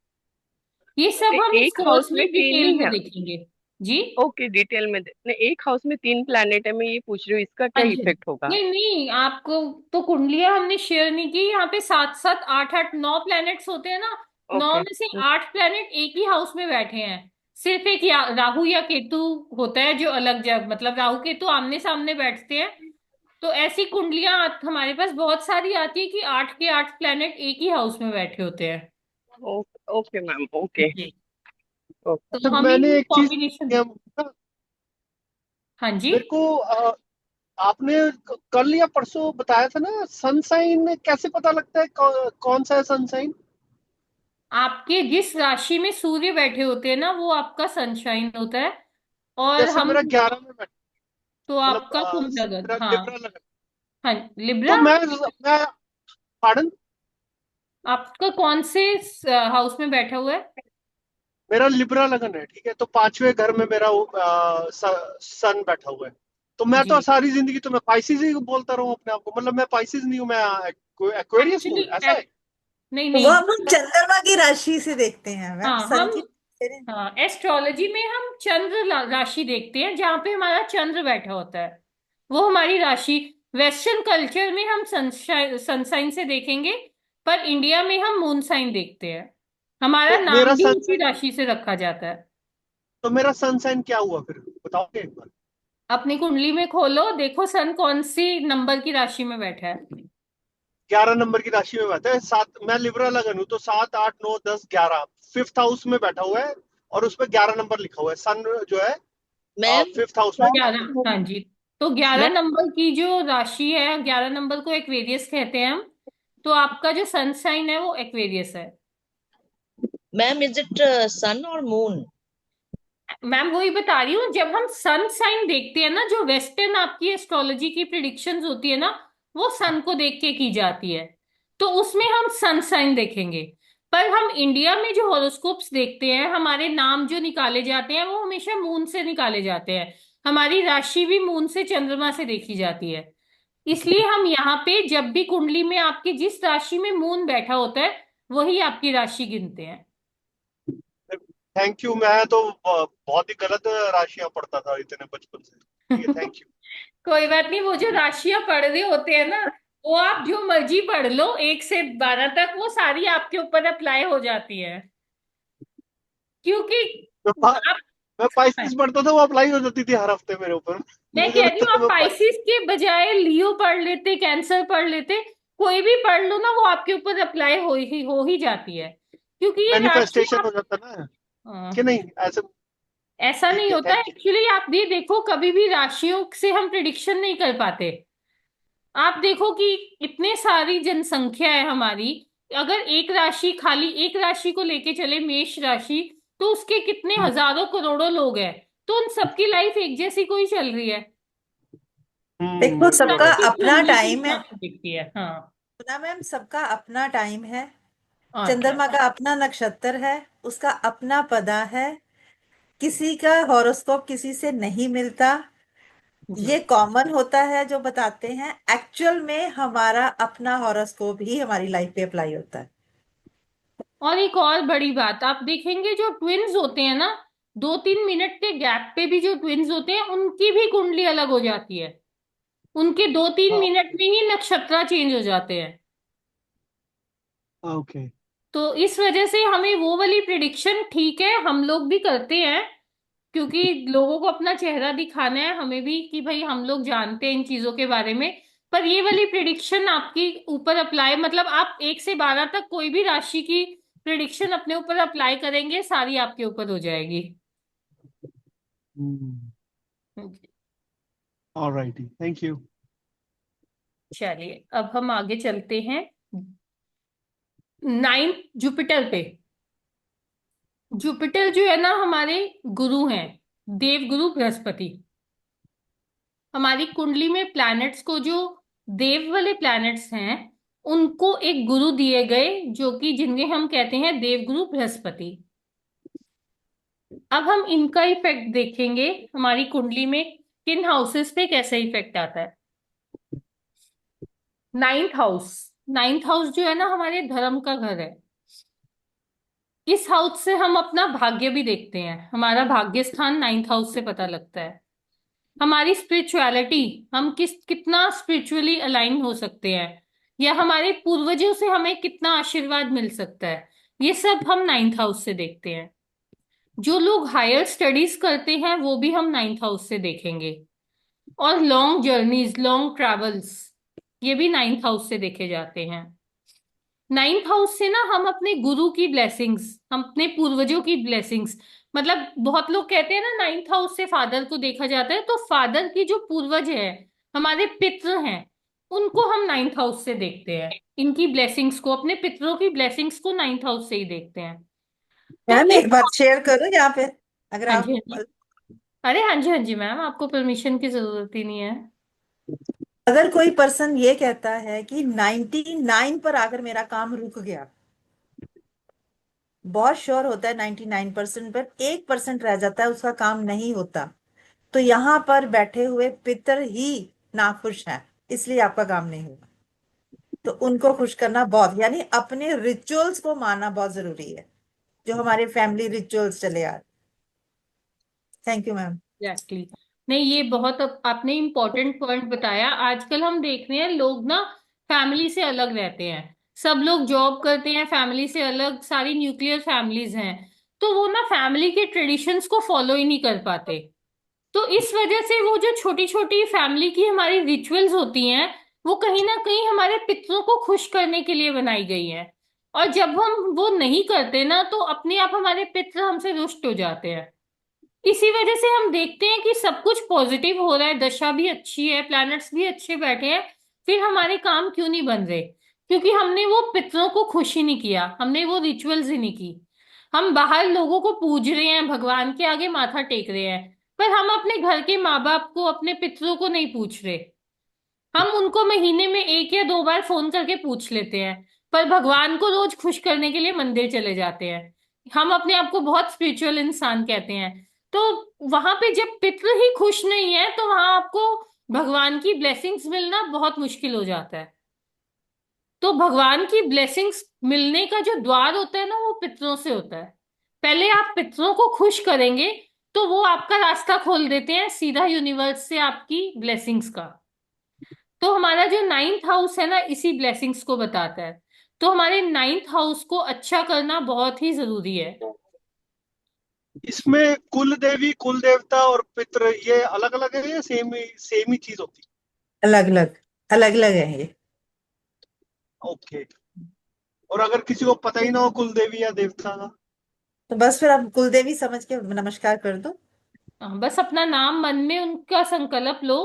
S1: ये सब हम इस
S4: एक
S1: कोर्स
S4: हाउस
S1: में
S4: में तीन
S1: डिटेल
S4: ही
S1: में
S4: है?
S1: देखेंगे। जी।
S4: ओके, डिटेल में नहीं, एक हाउस में तीन प्लैनेट है, मैं ये पूछ रही हूँ इसका
S1: हाँ
S4: क्या
S1: जी।
S4: इफेक्ट होगा?
S1: नहीं नहीं, आपको तो कुंडलियां हमने शेयर नहीं की। यहाँ पे 7 7 8 8 9 प्लैनेट्स होते हैं ना। नौ
S4: ओके।
S1: में से 8 प्लैनेट एक ही हाउस में बैठे हैं। सिर्फ एक राहु या केतु होता है जो अलग जगह, मतलब राहु केतु आमने सामने बैठते हैं। तो ऐसी कुंडलियां हमारे पास बहुत सारी आती है कि 8 के 8 प्लैनेट एक ही हाउस में बैठे होते हैं।
S4: Okay ma'am, okay.
S1: जी।
S4: ओके।
S1: तो
S7: अच्छा,
S1: हमें
S7: मैंने
S1: ये
S7: एक चीज
S1: कॉम्बिनेशन। हाँ जी।
S7: मेरे को आपने कल या परसों बताया था ना, सनसाइन कैसे पता लगता है? कौन सा है सनसाइन?
S1: आपके जिस राशि में सूर्य बैठे होते हैं ना, वो आपका सनशाइन होता है। और
S7: जैसे
S1: हम।
S7: मेरा 11 में बैठा,
S1: तो
S7: मतलब
S1: आपका कुंभ लगन,
S7: मेरा
S1: हाँ।
S7: लिब्रा लगा।
S1: हाँ,
S7: तो
S1: लिब्रा।
S7: मैं पार्डन,
S1: आपका कौन से हाउस में बैठा हुआ है?
S7: मेरा लिब्रा लगन है, ठीक है। तो पांचवें घर में मेरा सन बैठा हुआ है। तो मैं तो
S1: जी।
S7: सारी जिंदगी तो मैं पाइसिस ही बोलता रहूं अपने आप को, मतलब मैं पाइसिस नहीं हूं, मैं एक्वेरियस हूं,
S1: एक्चुअली
S7: ऐसा है?
S1: नहीं
S2: वो
S1: नहीं।
S2: हम चंद्रमा की राशि से देखते हैं मैम,
S1: हाँ
S2: सन
S1: हम।
S2: की।
S1: हाँ, एस्ट्रोलॉजी में हम चंद्र राशि देखते हैं, जहाँ पे हमारा चंद्र बैठा होता है वो हमारी राशि। वेस्टर्न कल्चर में हम सनसाइन से देखेंगे। पर इंडिया में हम मून साइन देखते हैं। हमारा
S7: तो मेरा
S1: नाम भी उसी
S7: सनसाइन,
S1: राशि से रखा जाता है।
S7: तो मेरा सनसाइन क्या हुआ फिर, बताओगे एक बार?
S1: अपनी कुंडली में खोलो, देखो सन कौन सी नंबर की राशि में बैठा है।
S7: 11 नंबर की राशि में बैठा है। सात, मैं लिब्रा लगन हूँ, तो 7 8 9 10 11 फिफ्थ हाउस में बैठा हुआ है। और उस पर 11 नंबर लिखा हुआ है, सन जो है
S6: मैम
S7: फिफ्थ हाउस में 11 नंबर।
S1: 11, हाँ जी। तो 11 नंबर की जो राशि है, 11 नंबर को एक्वेरियस कहते हैं हम। तो आपका जो सन साइन है वो एक्वेरियस है।
S6: मैम इज इट सन और मून?
S1: मैम वही बता रही हूँ, जब हम सन साइन देखते हैं ना, जो वेस्टर्न आपकी एस्ट्रोलॉजी की प्रिडिक्शंस होती है ना, वो सन को देख के की जाती है। तो उसमें हम सन साइन देखेंगे। पर हम इंडिया में जो हॉरोस्कोप्स देखते हैं, हमारे नाम जो निकाले जाते हैं वो हमेशा मून से निकाले जाते हैं। हमारी राशि भी मून से चंद्रमा से देखी जाती है। इसलिए हम यहाँ पे जब भी कुंडली में आपकी जिस राशि में मून बैठा होता है वही आपकी राशि गिनते हैं।
S7: Thank you. मैं तो बहुत ही गलत राशियां पढ़ता था इतने बचपन से। ठीक है, थैंक यू।
S1: कोई बात नहीं, वो जो राशियां पढ़ रहे होते हैं ना, वो आप जो मर्जी पढ़ लो 1 से 12 तक, वो सारी आपके ऊपर अप्लाई हो जाती है। क्योंकि
S7: मैं पा-
S1: आप।
S7: मैं पाइसेस पढ़ता था, वो अप्लाई हो जाती थी हर हफ्ते मेरे ऊपर।
S1: मैं
S7: मुझे
S1: कह रही
S7: लगता
S1: हूँ,
S7: था
S1: आप
S7: मैं
S1: पाइसिस के बजाय लियो पढ़ लेते, कैंसर पढ़ लेते। कोई भी पढ़ लो ना, वो आपके ऊपर अप्लाई हो ही जाती है। क्योंकि ये राशि
S7: मैनिफेस्टेशन
S1: आप।
S7: हो जाता ना,
S1: हाँ,
S7: कि नहीं ऐसे?
S1: ऐसा नहीं
S7: ठीक है,
S1: होता
S7: थैंक यू।
S1: एक्चुअली। आप भी देखो, कभी भी राशियों से हम प्रिडिक्शन नहीं कर पाते। आप देखो कि इतने सारी जनसंख्या है हमारी। अगर एक राशि, खाली एक राशि को लेके चले, मेष राशि, तो उसके कितने हजारों करोड़ों लोग हैं। तो उन सबकी लाइफ एक जैसी कोई चल रही है।
S2: देखो, सबका
S1: सबकी
S2: अपना
S1: कुंडली के
S2: टाइम है।
S1: हिसाब से दिखती है, हाँ।
S2: सुना मैम, सबका अपना टाइम है।
S1: अच्छा।
S2: चंद्रमा का अपना नक्षत्र है, उसका अपना पदा है। किसी का हॉरोस्कोप किसी से नहीं मिलता।
S1: जी।
S2: ये कॉमन होता है जो बताते हैं, एक्चुअल में हमारा अपना हॉरोस्कोप ही हमारी लाइफ पे अप्लाई होता है।
S1: और एक और बड़ी बात आप देखेंगे, जो ट्विन्स होते हैं ना, 2 3 मिनट के गैप पे भी जो ट्विन्स होते हैं उनकी भी कुंडली अलग हो जाती है। उनके 2 3 मिनट में ही नक्षत्र चेंज हो जाते हैं।
S7: ओके।
S1: तो इस वजह से हमें वो वाली प्रिडिक्शन, ठीक है हम लोग भी करते हैं, क्योंकि लोगों को अपना चेहरा दिखाना है हमें भी कि भाई हम लोग जानते हैं इन चीजों के बारे में। पर ये वाली प्रिडिक्शन आपकी ऊपर अप्लाई, मतलब आप 1 से 12 तक कोई भी राशि की प्रिडिक्शन अपने ऊपर अप्लाई करेंगे, सारी आपके ऊपर हो जाएगी।
S7: Alrighty, thank you.
S1: चलिए अब हम आगे चलते हैं 9 जुपिटर पे। जुपिटर जो है ना हमारे गुरु हैं, देव गुरु बृहस्पति। हमारी कुंडली में प्लैनेट्स को, जो देव वाले प्लैनेट्स हैं, उनको एक गुरु दिए गए, जो कि जिनके हम कहते हैं देव गुरु बृहस्पति। अब हम इनका इफेक्ट देखेंगे हमारी कुंडली में किन हाउसेस पे कैसा इफेक्ट आता है। 9th हाउस, 9th हाउस जो है ना हमारे धर्म का घर है। इस हाउस से हम अपना भाग्य भी देखते हैं, हमारा भाग्य स्थान 9th हाउस से पता लगता है। हमारी स्पिरिचुअलिटी, हम कितना स्पिरिचुअली अलाइन हो सकते हैं, या हमारे पूर्वजों से हमें कितना आशीर्वाद मिल सकता है, ये सब हम 9th हाउस से देखते हैं। जो लोग हायर स्टडीज करते हैं वो भी हम 9th हाउस से देखेंगे। और लॉन्ग जर्नीज, लॉन्ग ट्रैवल्स, ये भी 9th हाउस से देखे जाते हैं। 9th हाउस से ना हम अपने गुरु की ब्लेसिंग्स, हम अपने पूर्वजों की ब्लेसिंग्स, मतलब बहुत लोग कहते हैं ना 9th हाउस से फादर को देखा जाता है, तो फादर की जो पूर्वज है, हमारे पितृ हैं, उनको हम 9th हाउस से देखते हैं। इनकी ब्लेसिंग्स को, अपने पितरों की ब्लेसिंग्स को 9th हाउस से ही देखते हैं। तो
S2: मैम
S1: इस,
S2: एक बात शेयर करूं यहाँ पे, अगर
S1: हाँ जी
S2: आप,
S1: हाँ जी, अरे हाँ जी हाँ जी मैम, आपको परमिशन की जरूरत ही नहीं है।
S2: अगर कोई पर्सन ये कहता है कि 99 पर आकर मेरा काम रुक गया, बहुत श्योर होता है 99% पर 1% रह जाता है, उसका काम नहीं होता, तो यहाँ पर बैठे हुए पितर ही नाखुश हैं, इसलिए आपका काम नहीं होगा। तो उनको खुश करना बहुत, यानी अपने रिचुअल्स को मानना बहुत जरूरी है, जो हमारे फैमिली रिचुअल्स चले आ रहे। Thank you ma'am.
S1: एग्जैक्टली, नहीं ये बहुत आपने इम्पोर्टेंट पॉइंट बताया। आजकल हम देख रहे हैं लोग ना फैमिली से अलग रहते हैं, सब लोग जॉब करते हैं, फैमिली से अलग, सारी न्यूक्लियर फैमिलीज हैं, तो वो ना फैमिली के ट्रेडिशंस को फॉलो ही नहीं कर पाते। तो इस वजह से वो जो छोटी छोटी फैमिली की हमारी रिचुअल्स होती हैं, वो कहीं ना कहीं हमारे पितरों को खुश करने के लिए बनाई गई हैं। और जब हम वो नहीं करते ना, तो अपने आप हमारे पितर हमसे रुष्ट हो जाते हैं। इसी वजह से हम देखते हैं कि सब कुछ पॉजिटिव हो रहा है, दशा भी अच्छी है, प्लैनेट्स भी अच्छे बैठे हैं, फिर हमारे काम क्यों नहीं बन रहे? क्योंकि हमने वो पितरों को खुश ही नहीं किया, हमने वो रिचुअल्स ही नहीं की। हम बाहर लोगों को पूज रहे हैं, भगवान के आगे माथा टेक रहे हैं, पर हम अपने घर के माँ बाप को, अपने पितरों को नहीं पूछ रहे। हम उनको महीने में 1 या 2 बार फोन करके पूछ लेते हैं, पर भगवान को रोज खुश करने के लिए मंदिर चले जाते हैं। हम अपने आप को बहुत स्पिरिचुअल इंसान कहते हैं। तो वहां पे जब पितृ ही खुश नहीं है, तो वहां आपको भगवान की ब्लेसिंग्स मिलना बहुत मुश्किल हो जाता है। तो भगवान की ब्लेसिंग्स मिलने का जो द्वार होता है ना, वो पितरों से होता है। पहले आप पितरों को खुश करेंगे, तो वो आपका रास्ता खोल देते हैं सीधा यूनिवर्स से आपकी ब्लेसिंग्स का। तो हमारा जो 9th हाउस है ना, इसी ब्लेसिंग्स को बताता है। तो हमारे 9th हाउस को अच्छा करना बहुत ही जरूरी है।
S7: इसमें कुल देवी, कुल देवता और पितृ ये अलग अलग है या सेम ही चीज होती
S2: अलग अलग, अलग अलग है ये।
S7: है? ओके। और अगर किसी को पता ही ना हो कुल देवी या देवता का?
S2: तो बस फिर आप कुलदेवी समझ के नमस्कार कर दो।
S1: हाँ, बस अपना नाम मन में उनका संकल्प लो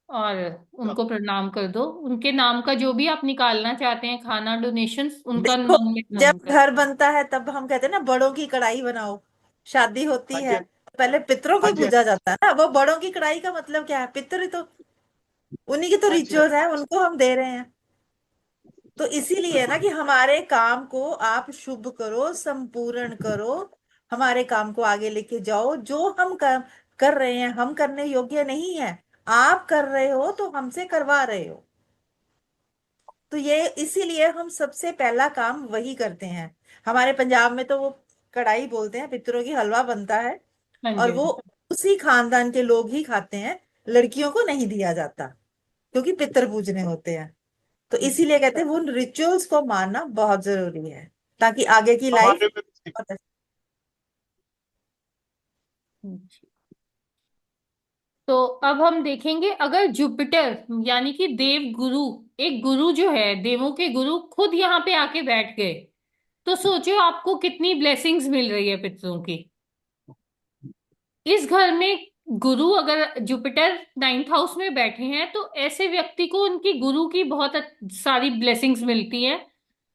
S1: और उनको प्रणाम कर दो। उनके नाम का जो भी आप निकालना चाहते हैं, खाना, डोनेशंस, उनका
S2: देखो,
S1: मन में
S2: जब
S1: नाम कर।
S2: घर बनता है तब हम कहते हैं ना, बड़ों की कढ़ाई बनाओ, शादी होती
S7: हाँ जी,
S2: है तो पहले पितरों को
S7: हाँ
S2: ही
S7: जी,
S2: पूजा जाता है ना। वो बड़ों की कढ़ाई का मतलब क्या है? पितर तो उन्हीं की तो
S7: हाँ जी, हाँ
S2: रिचुअल्स है, उनको हम दे रहे हैं। तो इसीलिए ना
S7: बिल्कुल।
S2: कि हमारे काम को आप शुभ करो, संपूर्ण करो, हमारे काम को आगे लेके जाओ। जो हम कर रहे हैं, हम करने योग्य नहीं है, आप कर रहे हो तो हमसे करवा रहे हो। तो ये इसीलिए हम सबसे पहला काम वही करते हैं। हमारे पंजाब में तो वो कढ़ाई बोलते हैं, पितरों की हलवा बनता है,
S1: हाँ जी
S2: और
S1: हाँ
S2: वो
S1: जी।
S2: उसी खानदान के लोग ही खाते हैं, लड़कियों को नहीं दिया जाता, क्योंकि पितर पूजने होते हैं। तो इसीलिए कहते हैं वो रिचुअल्स को मानना बहुत जरूरी है, ताकि आगे की लाइफ
S7: हमारे में भी
S1: जी। तो अब हम देखेंगे, अगर जुपिटर यानी कि देव गुरु, एक गुरु जो है, देवों के गुरु खुद यहाँ पे आके बैठ गए, तो सोचो आपको कितनी ब्लेसिंग्स मिल रही है पितरों की। इस घर में गुरु अगर जुपिटर नाइन्थ हाउस में बैठे हैं तो ऐसे व्यक्ति को उनकी गुरु की बहुत सारी ब्लेसिंग्स मिलती हैं।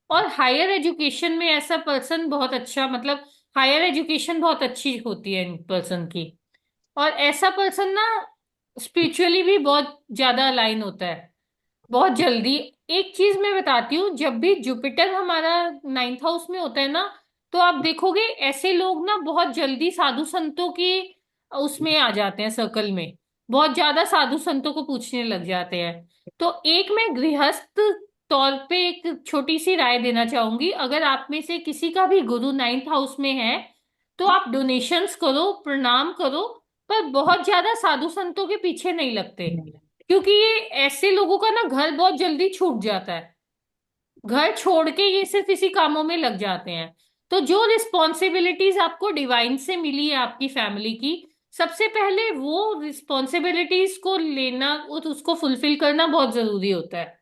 S1: और हायर एजुकेशन में ऐसा पर्सन बहुत अच्छा, मतलब हायर एजुकेशन बहुत अच्छी होती है इन पर्सन की। और ऐसा पर्सन ना स्पिरिचुअली भी बहुत ज्यादा अलाइन होता है बहुत जल्दी। एक चीज मैं बताती हूँ, जब भी जुपिटर हमारा नाइन्थ हाउस में होता है ना, तो आप देखोगे ऐसे लोग ना बहुत जल्दी साधु संतों की उसमें आ जाते हैं, सर्कल में बहुत ज्यादा साधु संतों को पूछने लग जाते हैं। तो एक मैं गृहस्थ तौर पे एक छोटी सी राय देना चाहूंगी, अगर आप में से किसी का भी गुरु नाइन्थ हाउस में है तो आप डोनेशंस करो, प्रणाम करो, पर बहुत ज्यादा साधु संतों के पीछे नहीं लगते, क्योंकि ये ऐसे लोगों का ना घर बहुत जल्दी छूट जाता है। घर छोड़ के ये सिर्फ इसी कामों में लग जाते हैं। तो जो रिस्पॉन्सिबिलिटीज आपको डिवाइन से मिली है आपकी फैमिली की, सबसे पहले वो रिस्पॉन्सिबिलिटीज को लेना और उसको फुलफिल करना बहुत जरूरी होता है।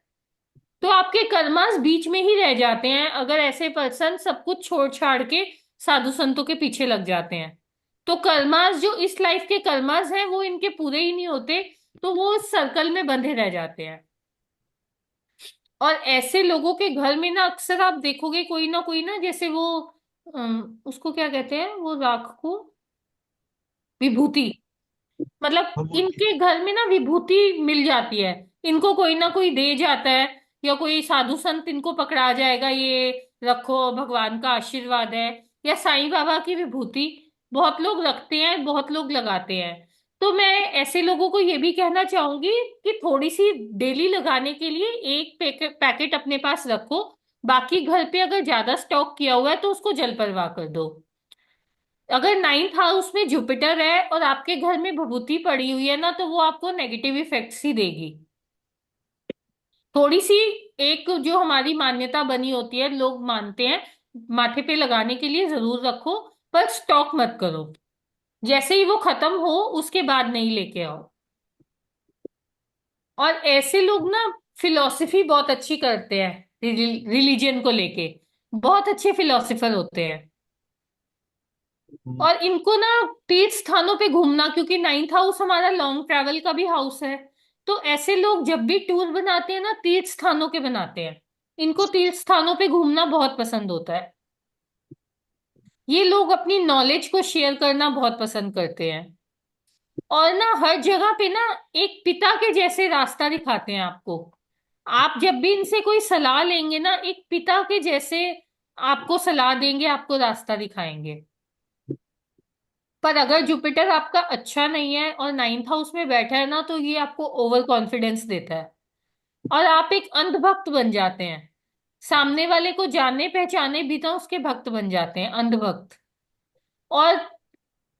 S1: तो आपके कर्मास बीच में ही रह जाते हैं अगर ऐसे पर्सन सब कुछ छोड़ छाड़ के साधु संतों के पीछे लग जाते हैं। तो कर्मास जो इस लाइफ के कर्मास हैं वो इनके पूरे ही नहीं होते, तो वो इस सर्कल में बंधे रह जाते हैं। और ऐसे लोगों के घर में ना अक्सर आप देखोगे कोई ना जैसे वो उसको क्या कहते हैं, वो राख को विभूति, मतलब
S7: भभूति।
S1: इनके घर में ना विभूति मिल जाती है। इनको कोई ना कोई दे जाता है, या कोई साधु संत इनको पकड़ा जाएगा, ये रखो भगवान का आशीर्वाद है। या साईं बाबा की विभूति बहुत लोग रखते हैं, बहुत लोग लगाते हैं। तो मैं ऐसे लोगों को ये भी कहना चाहूंगी कि थोड़ी सी डेली लगाने के लिए एक पैकेट अपने पास रखो। बाकी घर पे अगर ज्यादा स्टॉक किया हुआ है तो उसको जल परवाह कर दो। अगर नाइन्थ हाउस में जुपिटर है और आपके घर में भभूति पड़ी हुई है ना, तो वो आपको नेगेटिव इफेक्ट्स ही देगी। थोड़ी सी एक जो हमारी मान्यता बनी होती है, लोग मानते हैं, माथे पे लगाने के लिए जरूर रखो, पर स्टॉक मत करो। जैसे ही वो खत्म हो उसके बाद नहीं लेके आओ। और ऐसे लोग ना फिलॉसफी बहुत अच्छी करते हैं, रिलीजन को लेके बहुत अच्छे फिलोसोफर होते हैं। और इनको ना तीर्थ स्थानों पे घूमना, क्योंकि नाइन्थ हाउस हमारा लॉन्ग ट्रैवल का भी हाउस है, तो ऐसे लोग जब भी टूर बनाते हैं ना तीर्थ स्थानों के बनाते हैं। इनको तीर्थ स्थानों पे घूमना बहुत पसंद होता है। ये लोग अपनी नॉलेज को शेयर करना बहुत पसंद करते हैं। और ना हर जगह पे ना एक पिता के जैसे रास्ता दिखाते हैं आपको। आप जब भी इनसे कोई सलाह लेंगे ना, एक पिता के जैसे आपको सलाह देंगे, आपको रास्ता दिखाएंगे। पर अगर जुपिटर आपका अच्छा नहीं है और नाइन्थ हाउस में बैठा है ना, तो ये आपको ओवर कॉन्फिडेंस देता है और आप एक अंधभक्त बन जाते हैं। सामने वाले को जाने पहचाने भी तो उसके भक्त बन जाते हैं, अंधभक्त। और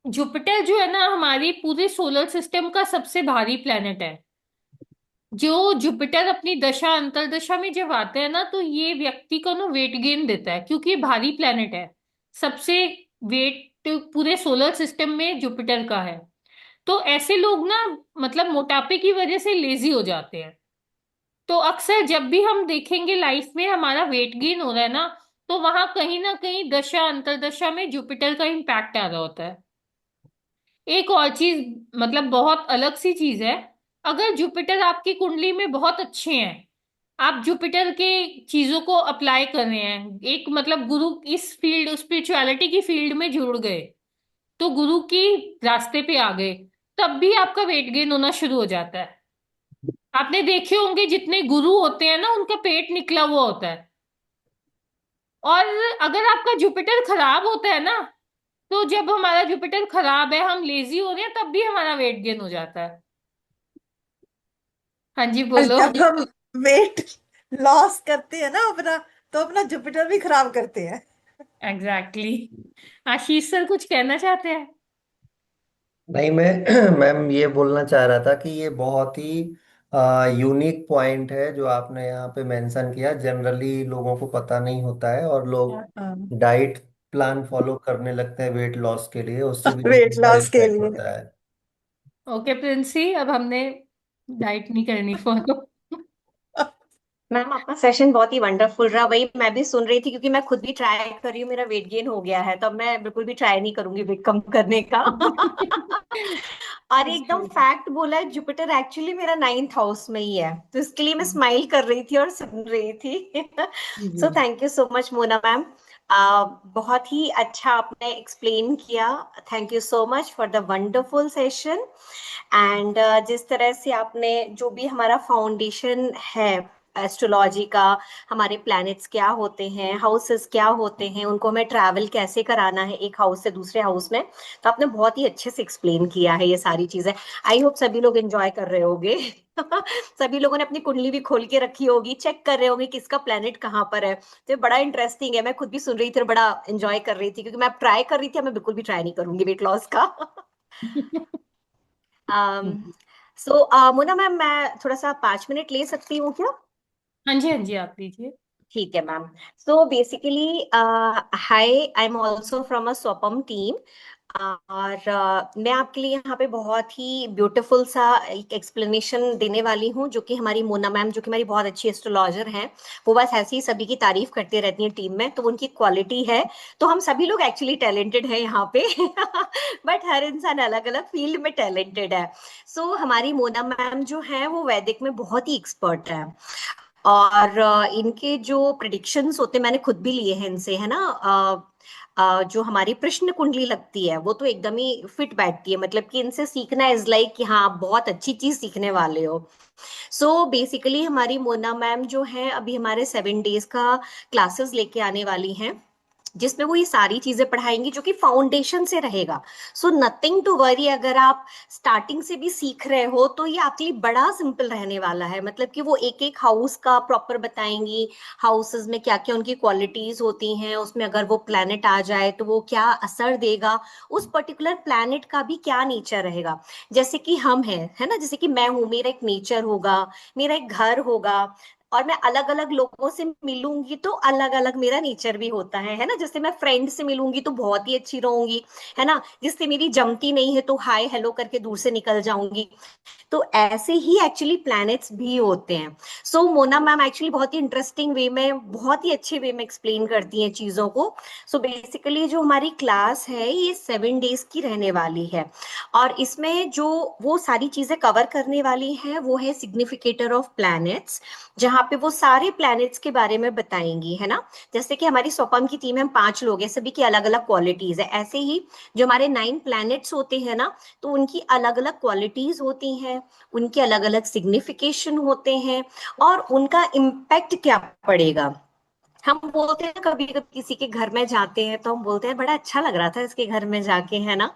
S1: जुपिटर जो है ना हमारी पूरे सोलर सिस्टम का सबसे भारी प्लेनेट है। जो जुपिटर अपनी दशा अंतरदशा में जब आता है ना, तो ये व्यक्ति को ना वेट गेन देता है, क्योंकि ये भारी प्लेनेट है। सबसे वेट पूरे सोलर सिस्टम में जुपिटर का है। तो ऐसे लोग ना मतलब मोटापे की वजह से लेजी हो जाते हैं। तो अक्सर जब भी हम देखेंगे लाइफ में हमारा वेट गेन हो रहा है ना, तो वहां कहीं ना कहीं दशा अंतरदशा में जुपिटर का इम्पैक्ट आ रहा होता है। एक और चीज, मतलब बहुत अलग सी चीज है, अगर जुपिटर आपकी कुंडली में बहुत अच्छे हैं, आप जुपिटर के चीजों को अप्लाई कर रहे हैं, एक मतलब गुरु इस फील्ड स्पिरिचुअलिटी की फील्ड में जुड़ गए, तो गुरु की रास्ते पे आ गए, तब भी आपका वेट गेन होना शुरू हो जाता है। आपने देखे होंगे जितने गुरु होते हैं ना उनका पेट निकला हुआ होता है। और अगर आपका जुपिटर खराब होता है ना, तो जब हमारा जुपिटर खराब है, हम लेजी हो रहे हैं, तब भी हमारा वेट गेन हो जाता है। हाँ जी
S2: और
S1: बोलो।
S2: जब हम वेट लॉस करते हैं ना अपना, तो अपना जुपिटर भी खराब करते हैं।
S1: Exactly exactly. आशीष सर कुछ कहना चाहते हैं?
S3: नहीं, मैं मैम ये बोलना चाह रहा था कि ये बहुत ही यूनिक पॉइंट है जो आपने यहाँ पे मेंशन किया। जनरली लोगों को पता नहीं होता है और लोग
S2: हाँ,
S3: डाइट प्लान फॉलो करने लगते हैं वेट लॉस के लिए, उससे भी
S2: वेट
S3: उनका
S2: लॉस के
S3: इफेक्ट
S2: लिए।
S3: होता है।
S1: ओके प्रिंसी, अब हमने डाइट नहीं करनी फॉलो।
S8: मैम आपका सेशन बहुत ही वंडरफुल रहा, वही मैं भी सुन रही थी क्योंकि मैं खुद भी ट्राई कर रही हूँ, मेरा वेट गेन हो गया है, तो अब मैं बिल्कुल भी ट्राई नहीं करूंगी वेट कम करने का। और एकदम फैक्ट बोला है, जुपिटर एक्चुअली मेरा 9th हाउस में ही है, तो इसके लिए मैं स्माइल कर रही थी और सुन रही थी। सो
S1: जी।
S8: Thank you so much Mona ma'am, बहुत ही अच्छा आपने एक्सप्लेन किया। Thank you so much for the wonderful session. And जिस तरह से आपने जो भी हमारा फाउंडेशन है एस्ट्रोलॉजी का, हमारे प्लैनेट्स क्या होते हैं, हाउसेस क्या होते हैं, उनको हमें ट्रैवल कैसे कराना है एक हाउस से दूसरे हाउस में, तो आपने बहुत ही अच्छे से एक्सप्लेन किया है ये सारी चीजें। आई होप सभी लोग एंजॉय कर रहे होंगे। सभी लोगों ने अपनी कुंडली भी खोल के रखी होगी, चेक कर रहे होंगे किसका प्लेनेट कहाँ पर है। तो ये बड़ा इंटरेस्टिंग है, मैं खुद भी सुन रही थी और बड़ा एंजॉय कर रही थी, क्योंकि मैं ट्राई कर रही थी, मैं बिल्कुल भी ट्राई नहीं करूंगी वेट लॉस का। सो मोना मैम, मैं थोड़ा सा 5 मिनट ले सकती हूँ क्या?
S1: हाँ जी, हाँ जी, आप लीजिए।
S8: ठीक है ma'am. So basically hi, I am also from a Swapam team, और मैं आपके लिए यहाँ पे बहुत ही ब्यूटीफुल सा एक एक्सप्लेनेशन देने वाली हूँ, जो कि हमारी मोना मैम, जो कि हमारी बहुत अच्छी एस्ट्रोलॉजर हैं, वो बस ऐसे ही सभी की तारीफ करती रहती हैं टीम में, तो उनकी क्वालिटी है। तो हम सभी लोग एक्चुअली टैलेंटेड हैं यहाँ पे। बट हर इंसान अलग अलग फील्ड में टैलेंटेड है। सो हमारी मोना मैम जो है वो वैदिक में बहुत ही एक्सपर्ट है, और इनके जो प्रिडिक्शंस होते हैं मैंने खुद भी लिए हैं इनसे, है ना। जो हमारी प्रश्न कुंडली लगती है वो तो एकदम ही फिट बैठती है, मतलब कि इनसे सीखना इज लाइक कि हाँ आप बहुत अच्छी चीज सीखने वाले हो। सो बेसिकली हमारी मोना मैम जो है अभी हमारे 7 डेज का क्लासेस लेके आने वाली हैं, जिसमें वो ये सारी चीजें पढ़ाएंगी जो कि फाउंडेशन से रहेगा। सो नथिंग टू वरी, अगर आप स्टार्टिंग से भी सीख रहे हो तो ये आपके लिए बड़ा सिंपल रहने वाला है, मतलब कि वो एक एक हाउस का प्रॉपर बताएंगी, हाउसेस में क्या क्या उनकी क्वालिटीज होती हैं, उसमें अगर वो प्लैनेट आ जाए तो वो क्या असर देगा, उस पर्टिकुलर प्लैनेट का भी क्या नेचर रहेगा। जैसे कि हम हैं, है ना, जैसे कि मैं हूं, मेरा एक नेचर होगा, मेरा एक घर होगा, और मैं अलग अलग लोगों से मिलूंगी तो अलग अलग मेरा नेचर भी होता है ना। जैसे मैं फ्रेंड से मिलूंगी तो बहुत ही अच्छी रहूंगी, है ना, जिससे मेरी जमती नहीं है तो हाय हेलो करके दूर से निकल जाऊंगी। तो ऐसे ही एक्चुअली प्लैनेट्स भी होते हैं। सो मोना मैम एक्चुअली बहुत ही इंटरेस्टिंग वे में, बहुत ही अच्छे वे में एक्सप्लेन करती हैं चीजों को। सो बेसिकली जो हमारी क्लास है ये 7 डेज की रहने वाली है, और इसमें जो वो सारी चीजें कवर करने वाली है वो है सिग्निफिकेटर ऑफ प्लैनेट्स, जहाँ पे वो सारे प्लैनेट्स के बारे में बताएंगी, है ना। जैसे कि हमारी सोपम की टीम में हम 5 लोग हैं, सभी की अलग अलग क्वालिटीज है, ऐसे ही जो हमारे 9 प्लैनेट्स होते हैं ना, तो उनकी अलग अलग क्वालिटीज होती हैं, उनके अलग अलग सिग्निफिकेशन होते हैं, और उनका इम्पैक्ट क्या पड़ेगा। हम बोलते हैं कभी कभी किसी के घर में जाते हैं तो हम बोलते हैं बड़ा अच्छा लग रहा था इसके घर में जाके, है ना।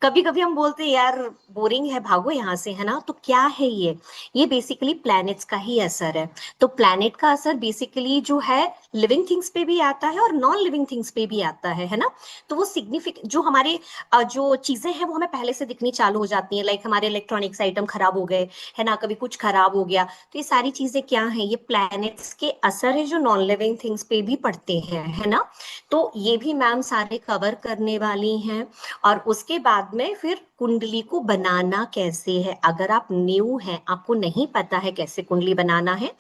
S8: कभी कभी हम बोलते हैं यार बोरिंग है, भागो यहाँ से, है ना। तो क्या है ये बेसिकली प्लैनेट्स का ही असर है। तो प्लैनेट का असर बेसिकली जो है लिविंग थिंग्स पे भी आता है और नॉन लिविंग थिंग्स पे भी आता है ना। तो वो सिग्निफिक जो हमारे जो चीजें हैं वो हमें पहले से दिखनी चालू हो जाती हैं, लाइक हमारे इलेक्ट्रॉनिक्स आइटम खराब हो गए, है ना, कभी कुछ खराब हो गया, तो ये सारी चीजें क्या है, ये प्लैनेट्स के असर है जो नॉन लिविंग थिंग्स पे भी पड़ते हैं, है ना। तो ये भी मैम सारे कवर करने वाली हैं। और उसके बाद में फिर कुंडली को बनाना कैसे है, अगर आप न्यू हैं, आपको नहीं पता है कैसे कुंडली बनाना है,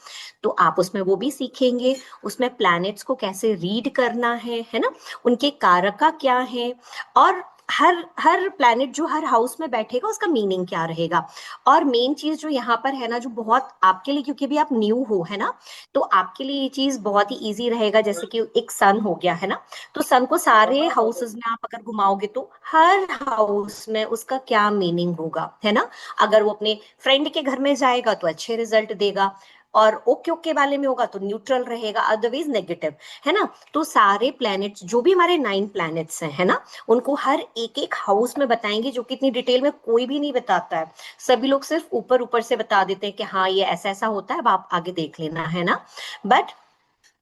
S8: तो आप उसमें वो भी सीखेंगे। उसमें प्लैनेट्स को कैसे रीड करना है ना, उनके कारका क्या है, और हर हर प्लैनेट जो हर हाउस में बैठेगा उसका मीनिंग क्या रहेगा। और मेन चीज जो यहाँ पर है ना, जो बहुत आपके लिए, क्योंकि भी आप न्यू हो, है ना, तो आपके लिए ये चीज बहुत ही इजी रहेगा। जैसे कि एक सन हो गया, है ना, तो सन को सारे हाउसेस में आप अगर घुमाओगे तो हर हाउस में उसका क्या मीनिंग होगा, है ना। अगर वो अपने फ्रेंड के घर में जाएगा तो अच्छे रिजल्ट देगा, और ओके ओके वाले में होगा तो न्यूट्रल रहेगा, अदरवाइज नेगेटिव, है ना। तो सारे प्लैनेट्स जो भी हमारे 9 प्लैनेट्स हैं, है ना, उनको हर एक एक हाउस में बताएंगे, जो कि इतनी डिटेल में कोई भी नहीं बताता है। सभी लोग सिर्फ ऊपर ऊपर से बता देते हैं कि हाँ ये ऐसा ऐसा होता है, अब आप आगे देख लेना, है ना। But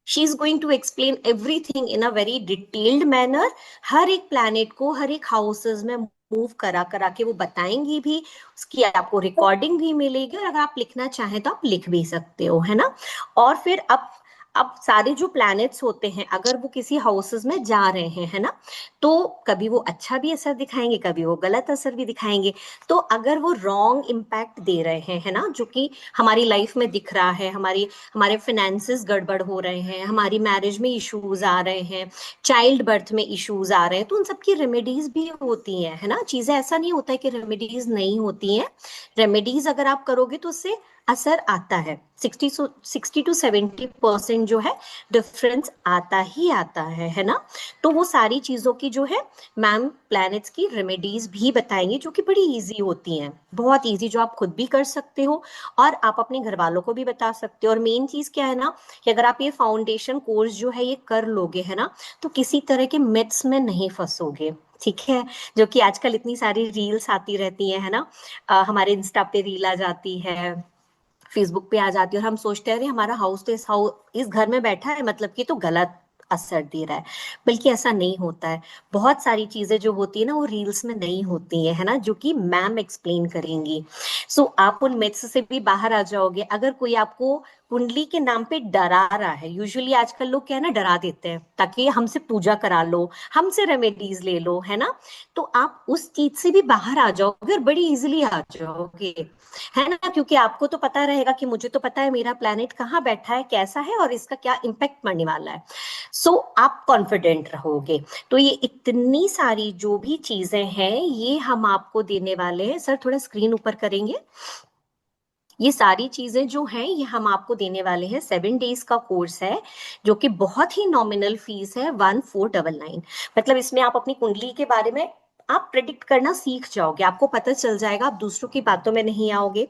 S8: she is going to explain everything in a very detailed manner. हर एक प्लैनेट को हर एक हाउसेस में मूव करा करा के वो बताएंगी भी, उसकी आपको रिकॉर्डिंग भी मिलेगी, और अगर आप लिखना चाहें तो आप लिख भी सकते हो, है ना। और फिर अब अब सारे जो प्लैनेट्स होते हैं अगर वो किसी हाउसेस में जा रहे हैं, है ना, तो कभी वो अच्छा भी असर दिखाएंगे, कभी वो गलत असर भी दिखाएंगे। तो अगर वो रॉन्ग इम्पैक्ट दे रहे हैं, है ना, जो कि हमारी लाइफ में दिख रहा है, हमारे फाइनेंसेस गड़बड़ हो रहे हैं, हमारी मैरिज में इश्यूज आ रहे हैं, चाइल्ड बर्थ में इश्यूज आ रहे हैं, तो उन सबकी रेमेडीज भी होती हैं, है ना। चीजें ऐसा नहीं होता है कि रेमेडीज नहीं होती हैं। रेमेडीज अगर आप करोगे तो उससे असर आता है। 60 to 70% जो है डिफरेंस आता ही आता है ना। तो वो सारी चीजों की जो है मैम प्लैनेट्स की रेमेडीज भी बताएंगे, जो कि बड़ी इजी होती हैं, बहुत इजी, जो आप खुद भी कर सकते हो और आप अपने घर वालों को भी बता सकते हो। और मेन चीज क्या है ना, कि अगर आप ये फाउंडेशन कोर्स जो है ये कर लोगे, है ना, तो किसी तरह के मिथ्स में नहीं फंसोगे, ठीक है। जो कि आजकल इतनी सारी रील्स आती रहती है ना, हमारे इंस्टा पे रील आ जाती है, फेसबुक पे आ जाती है, और हम सोचते हैं अरे हमारा हाउस तो इस घर में बैठा है, मतलब कि तो गलत असर दे रहा है। बल्कि ऐसा नहीं होता है। बहुत सारी चीजें जो होती है ना वो रील्स में नहीं होती है ना, जो कि मैम एक्सप्लेन करेंगी। सो आप उन मिथ्स से भी बाहर आ जाओगे। अगर कोई आपको कुंडली के नाम पे डरा रहा है, यूजुअली आजकल लोग क्या है ना, डरा देते हैं ताकि हमसे पूजा करा लो, हमसे रेमेडीज ले लो, है ना। तो आप उस चीज से भी बाहर आ जाओगे और बड़ी इजिली आ जाओगे, है ना, क्योंकि आपको तो पता रहेगा कि मुझे तो पता है मेरा प्लेनेट कहाँ बैठा है, कैसा है और इसका क्या इम्पैक्ट पड़ने वाला है। सो आप कॉन्फिडेंट रहोगे। तो ये इतनी सारी जो भी चीजें हैं ये हम आपको देने वाले हैं। सर थोड़ा स्क्रीन ऊपर करेंगे। ये सारी चीजें जो हैं ये हम आपको देने वाले हैं। 7 days का कोर्स है, जो कि बहुत ही नॉमिनल फीस है, 1499। मतलब इसमें आप अपनी कुंडली के बारे में आप प्रेडिक्ट करना सीख जाओगे, आपको पता चल जाएगा, आप दूसरों की बातों में नहीं आओगे,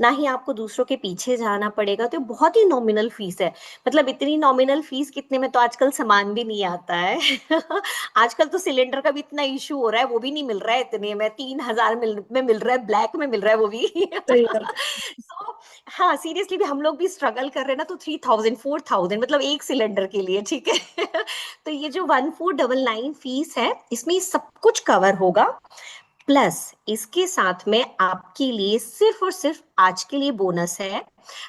S8: ना ही आपको दूसरों के पीछे जाना पड़ेगा। तो बहुत ही नॉमिनल फीस है। मतलब इतनी नॉमिनल फीस कितने में तो आजकल सामान भी नहीं आता है। आजकल तो सिलेंडर का भी इतना इशू हो रहा है, वो भी नहीं मिल रहा है इतने में, 3000 में मिल रहा है, ब्लैक में मिल रहा है वो भी।
S2: सही बात।
S8: So, हाँ सीरियसली भी हम लोग भी स्ट्रगल कर रहे हैं ना, तो 3000 4000 मतलब एक सिलेंडर के लिए, ठीक है। तो ये जो 1499 फीस है इसमें सब कुछ कवर होगा। प्लस इसके साथ में आपके लिए सिर्फ और सिर्फ आज के लिए बोनस है।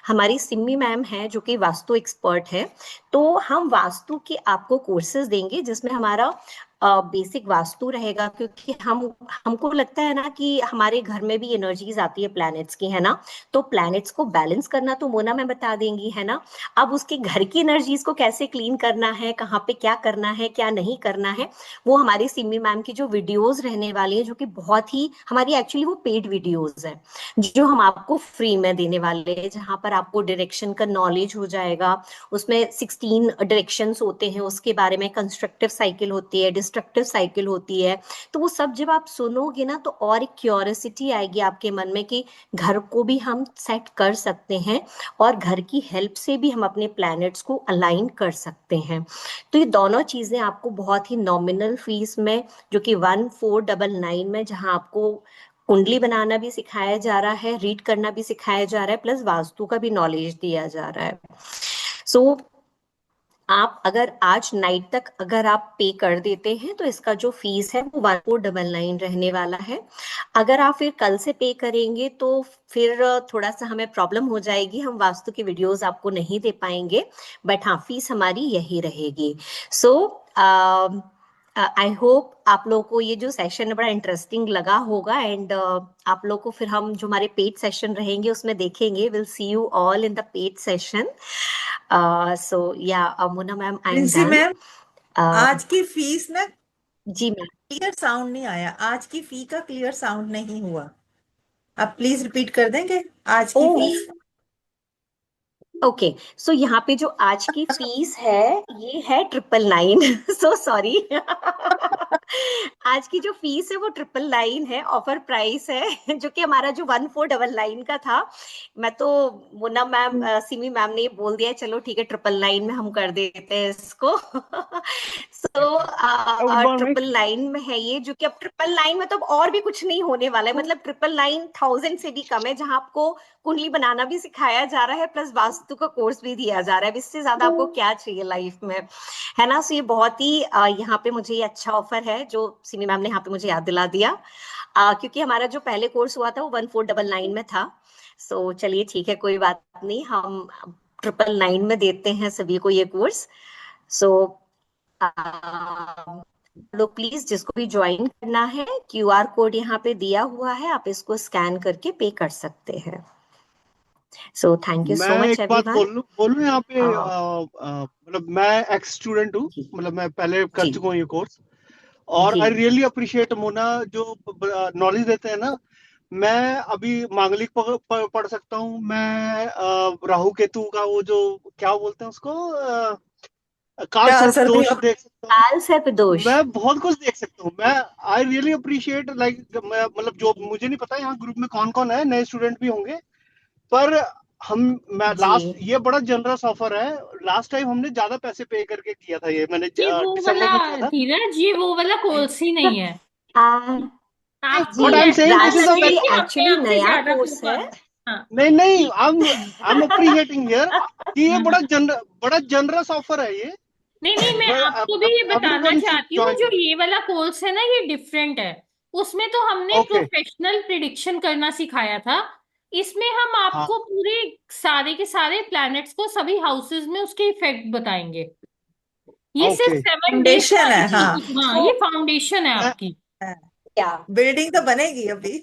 S8: हमारी सिम्मी मैम है जो कि वास्तु एक्सपर्ट है, तो हम वास्तु के आपको कोर्सेज देंगे जिसमें हमारा बेसिक वास्तु रहेगा, क्योंकि हमको लगता है ना कि हमारे घर में भी एनर्जीज आती है प्लैनेट्स की, है ना। तो प्लैनेट्स को बैलेंस करना तो मोना में बता देंगी, है ना। अब उसके घर की एनर्जीज को कैसे क्लीन करना है, कहाँ पे क्या करना है क्या नहीं करना है, वो हमारी सिमी मैम की जो वीडियोस रहने वाली है, जो कि बहुत ही हमारी एक्चुअली वो पेड वीडियोस है जो हम आपको फ्री में देने वाले हैं, जहाँ पर आपको डायरेक्शन का नॉलेज हो जाएगा। उसमें 16 डायरेक्शंस होते हैं, उसके बारे में कंस्ट्रक्टिव साइकिल होती है, डिस्ट्रक्टिव साइकिल होती है। तो वो सब जब आप सुनोगे ना तो और एक क्यूरियोसिटी आएगी आपके मन में कि घर को भी हम सेट कर सकते हैं और घर की हेल्प से भी हम अपने प्लैनेट्स को अलाइन कर सकते हैं। तो ये दोनों चीजें आपको बहुत ही नॉमिनल फीस में, जो कि 1499 में, जहां आपको कुंडली बनाना भी सिखाया जा रहा है, रीड करना भी सिखाया जा रहा है, प्लस वास्तु का भी नॉलेज दिया जा रहा है। सो आप अगर आज नाइट तक अगर आप पे कर देते हैं तो इसका जो फीस है वो 1499 रहने वाला है। अगर आप फिर कल से पे करेंगे तो फिर थोड़ा सा हमें प्रॉब्लम हो जाएगी, हम वास्तु की वीडियोस आपको नहीं दे पाएंगे, बट हाँ फीस हमारी यही रहेगी। सो आई होप आप लोगों को ये जो सेशन बड़ा इंटरेस्टिंग लगा होगा, एंड आप लोग को फिर हम जो हमारे पेड सेशन रहेंगे उसमें देखेंगे। Will see you all in the paid session. So yeah Mona ma'am I am
S2: Princy
S8: done.
S2: Ma'am, आज की फीस ना
S8: जी मैम।
S2: क्लियर साउंड नहीं आया, आज की फी का क्लियर साउंड नहीं हुआ। आप प्लीज रिपीट कर देंगे आज
S8: ओ
S2: की फीस।
S8: ओके, सो यहाँ पे जो आज की फीस है ये है 999। So sorry. आज की जो फीस है वो 999 है, ऑफर प्राइस है, जो कि हमारा जो 1499 का था। मैं तो मुन्ना मैम सिमी मैम ने बोल दिया चलो ठीक है 999 में हम कर देते हैं इसको। सो 999 में है ये, जो कि अब 999 में तो अब और भी कुछ नहीं होने वाला है, मतलब 999,000 से भी कम है, जहां आपको कुंडली बनाना भी सिखाया जा रहा है, प्लस वास्तु का कोर्स भी दिया जा रहा है। अब इससे ज्यादा आपको क्या चाहिए लाइफ में, है ना। सो ये बहुत ही यहाँ पे मुझे ये अच्छा ऑफर है जो सिमी मैम ने यहाँ पे मुझे याद दिला दिया, क्योंकि हमारा जो पहले कोर्स हुआ था वो 1499 में था। सो चलिए ठीक है, कोई बात नहीं, हम 999 में देते हैं सभी को ये कोर्स। सो लोग प्लीज जिसको भी ज्वाइन करना है, QR कोड यहाँ पे दिया हुआ है, आप इसको स्कैन करके पे कर सकते हैं। सो थैंक यू सो
S7: मैं
S8: मच
S7: एक बात
S8: एवरीवन।
S7: बोलूं यहाँ पे, मतलब मैं एक्स स्टूडेंट हूँ,
S8: जी
S7: मतलब मैं पहले कर
S8: जी
S7: चुका हूँ ये कोर्स, और
S8: जी
S7: आई रियली अप्रिशिएट मोना जो नॉलेज देते हैं ना। मैं अभी मांगलिक पढ़ सकता हूँ, मैं राहु केतु का वो जो क्या बोलते हैं उसको, काल
S2: क्या
S7: सर्प
S2: सर्दी
S7: दोष
S2: हो?
S7: देख सकता हूँ।
S8: काल सर्प दोष।
S7: मैं बहुत कुछ देख सकता हूँ। मैं आई रियली अप्रिशिएट लाइक, मैं मतलब जो मुझे नहीं पता यहाँ ग्रुप में कौन कौन है, नए स्टूडेंट भी होंगे, पर मैं
S8: जी
S7: लास्ट, ये बड़ा जनरस ऑफर है। लास्ट टाइम हमने ज्यादा पैसे पे करके किया था, ये मैंने
S1: ये वो वाला,
S7: दिसंबर में किया था।
S1: धीरज, ये वो वाला कोर्स ही नहीं है।
S8: आ,
S1: आपको
S7: बट
S8: जी
S7: आई एम सेइंग
S1: ऐसा
S7: दिस इज अ
S1: लगे
S8: राजसर,
S7: वेरी,
S8: ये
S1: कि अपने
S8: एक्चुअली
S1: आप से
S8: नया
S1: ज्यादा
S8: कोर्स है।
S1: प्रिफर। हाँ।
S7: नहीं नहीं, आई एम अप्रिशिएटिंग हियर कि ये
S1: हम्म।
S7: बड़ा जनरस ऑफर है ये।
S1: नहीं नहीं, मैं आपको भी ये बताना
S7: एवरीवन शुड
S1: चाहती हूँ,
S7: जॉइन
S1: जो
S7: इट।
S1: ये वाला कोर्स है ना, ये डिफरेंट है। उसमें तो हमने
S7: ओके।
S1: प्रोफेशनल प्रिडिक्शन करना सिखाया था। इसमें हम
S7: हाँ।
S1: आपको पूरे सारे के सारे प्लैनेट्स को सभी हाउसेस में उसके इफेक्ट बताएंगे। ये सिर्फ
S7: ओके।
S1: 7 डेज का
S2: फाउंडेशन है, हाँ।
S1: हाँ,
S8: तो
S1: ये फाउंडेशन है आपकी।
S8: क्या,
S2: बिल्डिंग तो बनेगी अभी।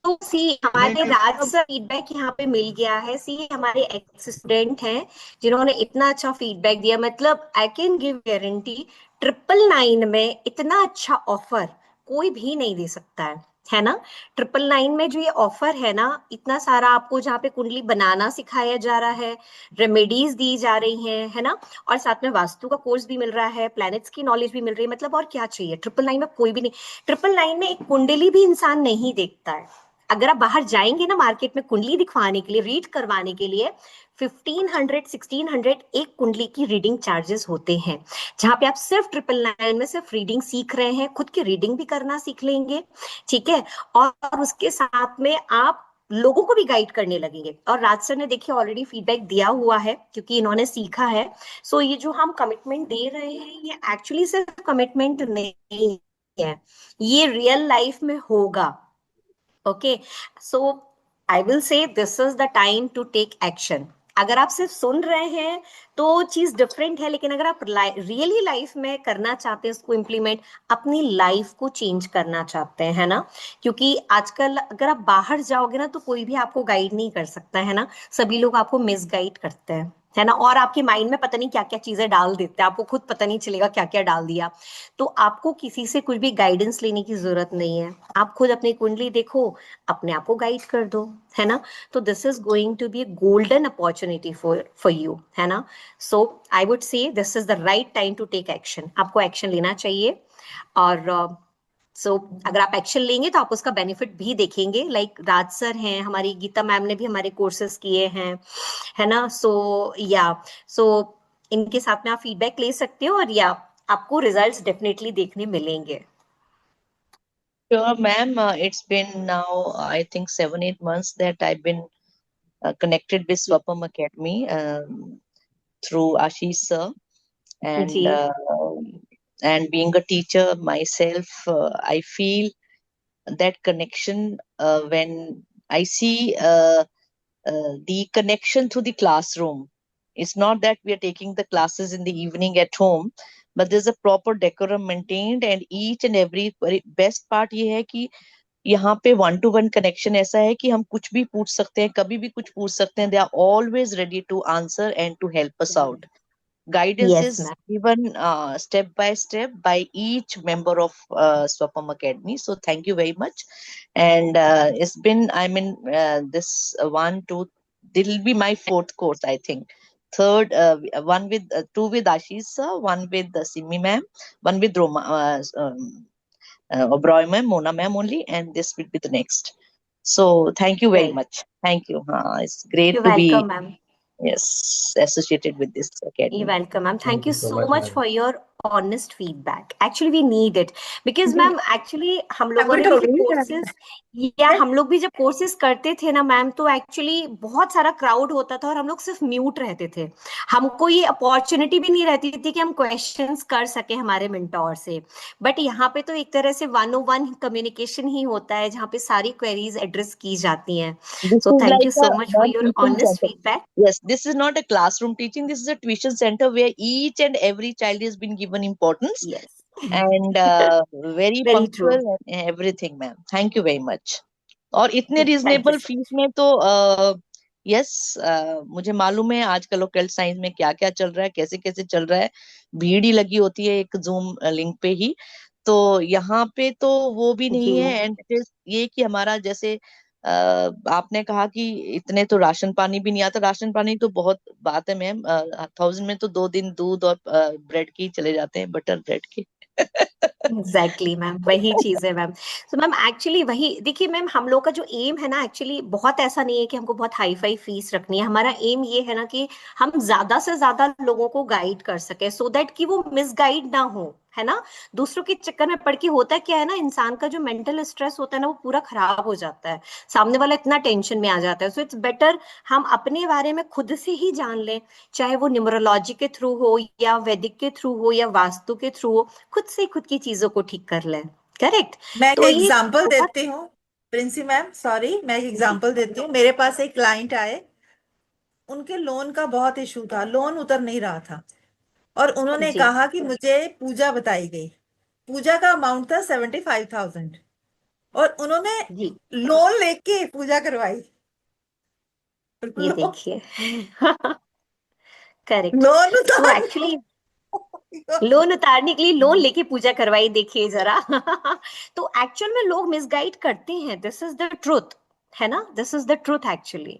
S8: तो सी
S7: नहीं
S8: हमारे
S7: नहीं
S8: राज
S7: मतलब,
S8: से फीडबैक यहाँ पे मिल गया है। सी हमारे एक्स स्टूडेंट हैं जिन्होंने इतना अच्छा फीडबैक दिया, मतलब आई कैन गिव गारंटी 999 में इतना अच्छा ऑफर कोई भी नहीं दे सकता है ना। 999 में जो ये ऑफर है ना, इतना सारा आपको जहाँ पे कुंडली बनाना सिखाया जा रहा है, रेमेडीज दी जा रही हैं, है ना, और साथ में वास्तु का कोर्स भी मिल रहा है, प्लैनेट्स की नॉलेज भी मिल रही है, मतलब और क्या चाहिए। 999 में कोई भी नहीं, 999 में एक कुंडली भी इंसान नहीं देखता है। अगर आप बाहर जाएंगे ना मार्केट में कुंडली दिखवाने के लिए, रीड करवाने के लिए, 1500 1600 एक कुंडली की रीडिंग चार्जेस होते हैं। जहां पे आप सिर्फ 999 में सिर्फ रीडिंग सीख रहे हैं, खुद की रीडिंग भी करना सीख लेंगे, ठीक है, और उसके साथ में आप लोगों को भी गाइड करने लगेंगे। और राज सर ने देखिए ऑलरेडी फीडबैक दिया हुआ है क्योंकि इन्होंने सीखा है। सो ये जो हम कमिटमेंट दे रहे हैं, ये एक्चुअली सिर्फ कमिटमेंट नहीं है, ये रियल लाइफ में होगा। Okay, so I will say this is the time to take action. अगर आप सिर्फ सुन रहे हैं तो चीज डिफरेंट है, लेकिन अगर आप रियली लाइफ में करना चाहते हैं इसको इम्प्लीमेंट, अपनी लाइफ को चेंज करना चाहते हैं, है ना, क्योंकि आजकल अगर आप बाहर जाओगे ना तो कोई भी आपको गाइड नहीं कर सकता है ना, सभी लोग आपको मिसगाइड करते हैं, है ना, और आपके माइंड में पता नहीं क्या क्या चीजें डाल देते हैं, आपको खुद पता नहीं चलेगा क्या क्या डाल दिया। तो आपको किसी से कुछ भी गाइडेंस लेने की जरूरत नहीं है, आप खुद अपनी कुंडली देखो, अपने आप को गाइड कर दो, है ना। तो this is going to be golden opportunity for you, है ना। So I would say this is the right time to take action, आपको एक्शन लेना चाहिए। और अगर आप एक्शन लेंगे तो आप उसका बेनिफिट भी देखेंगे। लाइक राज सर हैं, हमारी गीता मैम ने भी हमारे कोर्सेज किए हैं, है ना। सो इनके साथ में आप फीडबैक ले सकते हो, और या आपको रिजल्ट्स डेफिनेटली देखने मिलेंगे।
S6: Sure, ma'am. It's been now, I think, 7 8 months that I've been connected with Swapam Academy through Ashish sir, and
S8: ji
S6: uh, and being a teacher myself, I feel that connection when I see the connection through the classroom. It's not that we are taking the classes in the evening at home, but there's a proper decorum maintained, and each and every best part ये है कि यहाँ पे 1 to 1 connection ऐसा है कि हम कुछ भी पूछ सकते हैं, कभी भी कुछ पूछ सकते हैं. They are always ready to answer and to help us out. Guidance
S8: yes
S6: is
S8: ma'am.
S6: given step by each member of Swapam Academy. So thank you very much. And it's been, I mean, this this will be my 4th course, I think. Third, one with 2 with Ashish sir, one with Simi ma'am, one with Roma, Oberoi ma'am, Mona ma'am only, and this will be the next. So thank you very
S8: right,
S6: much. Thank you. It's great
S8: you
S6: to be,
S8: welcome ma'am,
S6: yes, associated with this
S8: you
S6: academy.
S8: Welcome ma'am,
S3: thank
S8: thank
S3: you
S8: you
S3: so
S8: so
S3: much
S8: much
S3: ma'am.
S8: For your honest feedback, actually we need it, because ma'am actually हम लोगों ने
S2: submit
S8: भी
S2: हो
S8: जब
S2: गई
S8: courses या हम लोग भी जब कोर्सेज करते थे ना मैम, तो एक्चुअली बहुत सारा क्राउड होता था और हम लोग सिर्फ म्यूट रहते थे। हमको ये अपॉर्चुनिटी भी नहीं रहती थी कि हम क्वेश्चंस कर सके हमारे मेंटोर से। बट यहाँ पे तो एक तरह से 101 कम्युनिकेशन ही होता है, जहाँ पे सारी क्वेरीज एड्रेस की जाती हैं।
S6: This
S8: so
S6: is
S8: thank you
S6: like
S8: so
S6: a
S8: much for
S6: one
S8: your
S6: tuition
S8: honest
S6: center.
S8: Feedback.
S6: Yes, this is not a classroom teaching. This is a tuition center where each and every child is been given importance
S8: yes,
S6: and very
S8: very true.
S6: punctual and everything, ma'am. Thank you very much. और इतने
S8: thank you
S6: reasonable
S8: so
S6: fees में तो yes, मुझे मालूम है आजकल occult science में क्या क्या चल रहा है, कैसे कैसे चल रहा है। भीड़ ही लगी होती है एक जूम लिंक पे ही। तो यहाँ पे तो वो भी नहीं
S8: जी।
S6: है। एंड ये कि हमारा जैसे आपने कहा कि इतने तो राशन पानी भी नहीं आता। राशन पानी तो बहुत बात है मैम, 1000 में तो 2 दिन दूध और ब्रेड की चले जाते हैं, बटर ब्रेड की।
S8: एग्जैक्टली मैम, वही चीज है मैम। तो मैम एक्चुअली वही देखिए मैम, हम लोग का जो एम है ना, एक्चुअली बहुत ऐसा नहीं है कि हमको बहुत हाई फाई फीस रखनी है। हमारा एम ये है ना कि हम ज्यादा से ज्यादा लोगों को गाइड कर सके, सो दैट कि वो मिसगाइड ना हो, है ना। दूसरों के चक्कर में पड़ के होता क्या है ना, इंसान का जो मेंटल स्ट्रेस होता है ना, वो पूरा खराब हो जाता है। सामने वाला इतना टेंशन में आ जाता है। सो इट्स बेटर हम अपने बारे में खुद से ही जान लें, चाहे वो न्यूमरोलॉजी के थ्रू हो या वैदिक के थ्रू हो या वास्तु के थ्रू हो, खुद से खुद की चीजों को ठीक कर लें। करेक्ट।
S2: मैं एक
S8: तो ये
S2: एग्जांपल
S8: बहुत।
S2: देती हूँ प्रिंसी मैम, सॉरी, मैं एक एग्जांपल देती हूँ। मेरे पास एक क्लाइंट आए, उनके लोन का बहुत इशू था, लोन उतर नहीं रहा था, और उन्होंने
S8: जी
S2: कहा कि मुझे पूजा बताई गई। पूजा का अमाउंट था 75,000, और उन्होंने
S8: जी,
S2: लोन लेके पूजा करवाई।
S8: ये
S2: लोन
S8: देखिए। करेक्ट।
S2: लोन
S8: तो
S2: उतार
S8: एक्चुअली लोन उतारने के लिए लोन लेके पूजा करवाई, देखिए जरा। तो एक्चुअल में लोग मिसगाइड करते हैं, दिस इज द ट्रूथ, है ना, this is the truth actually.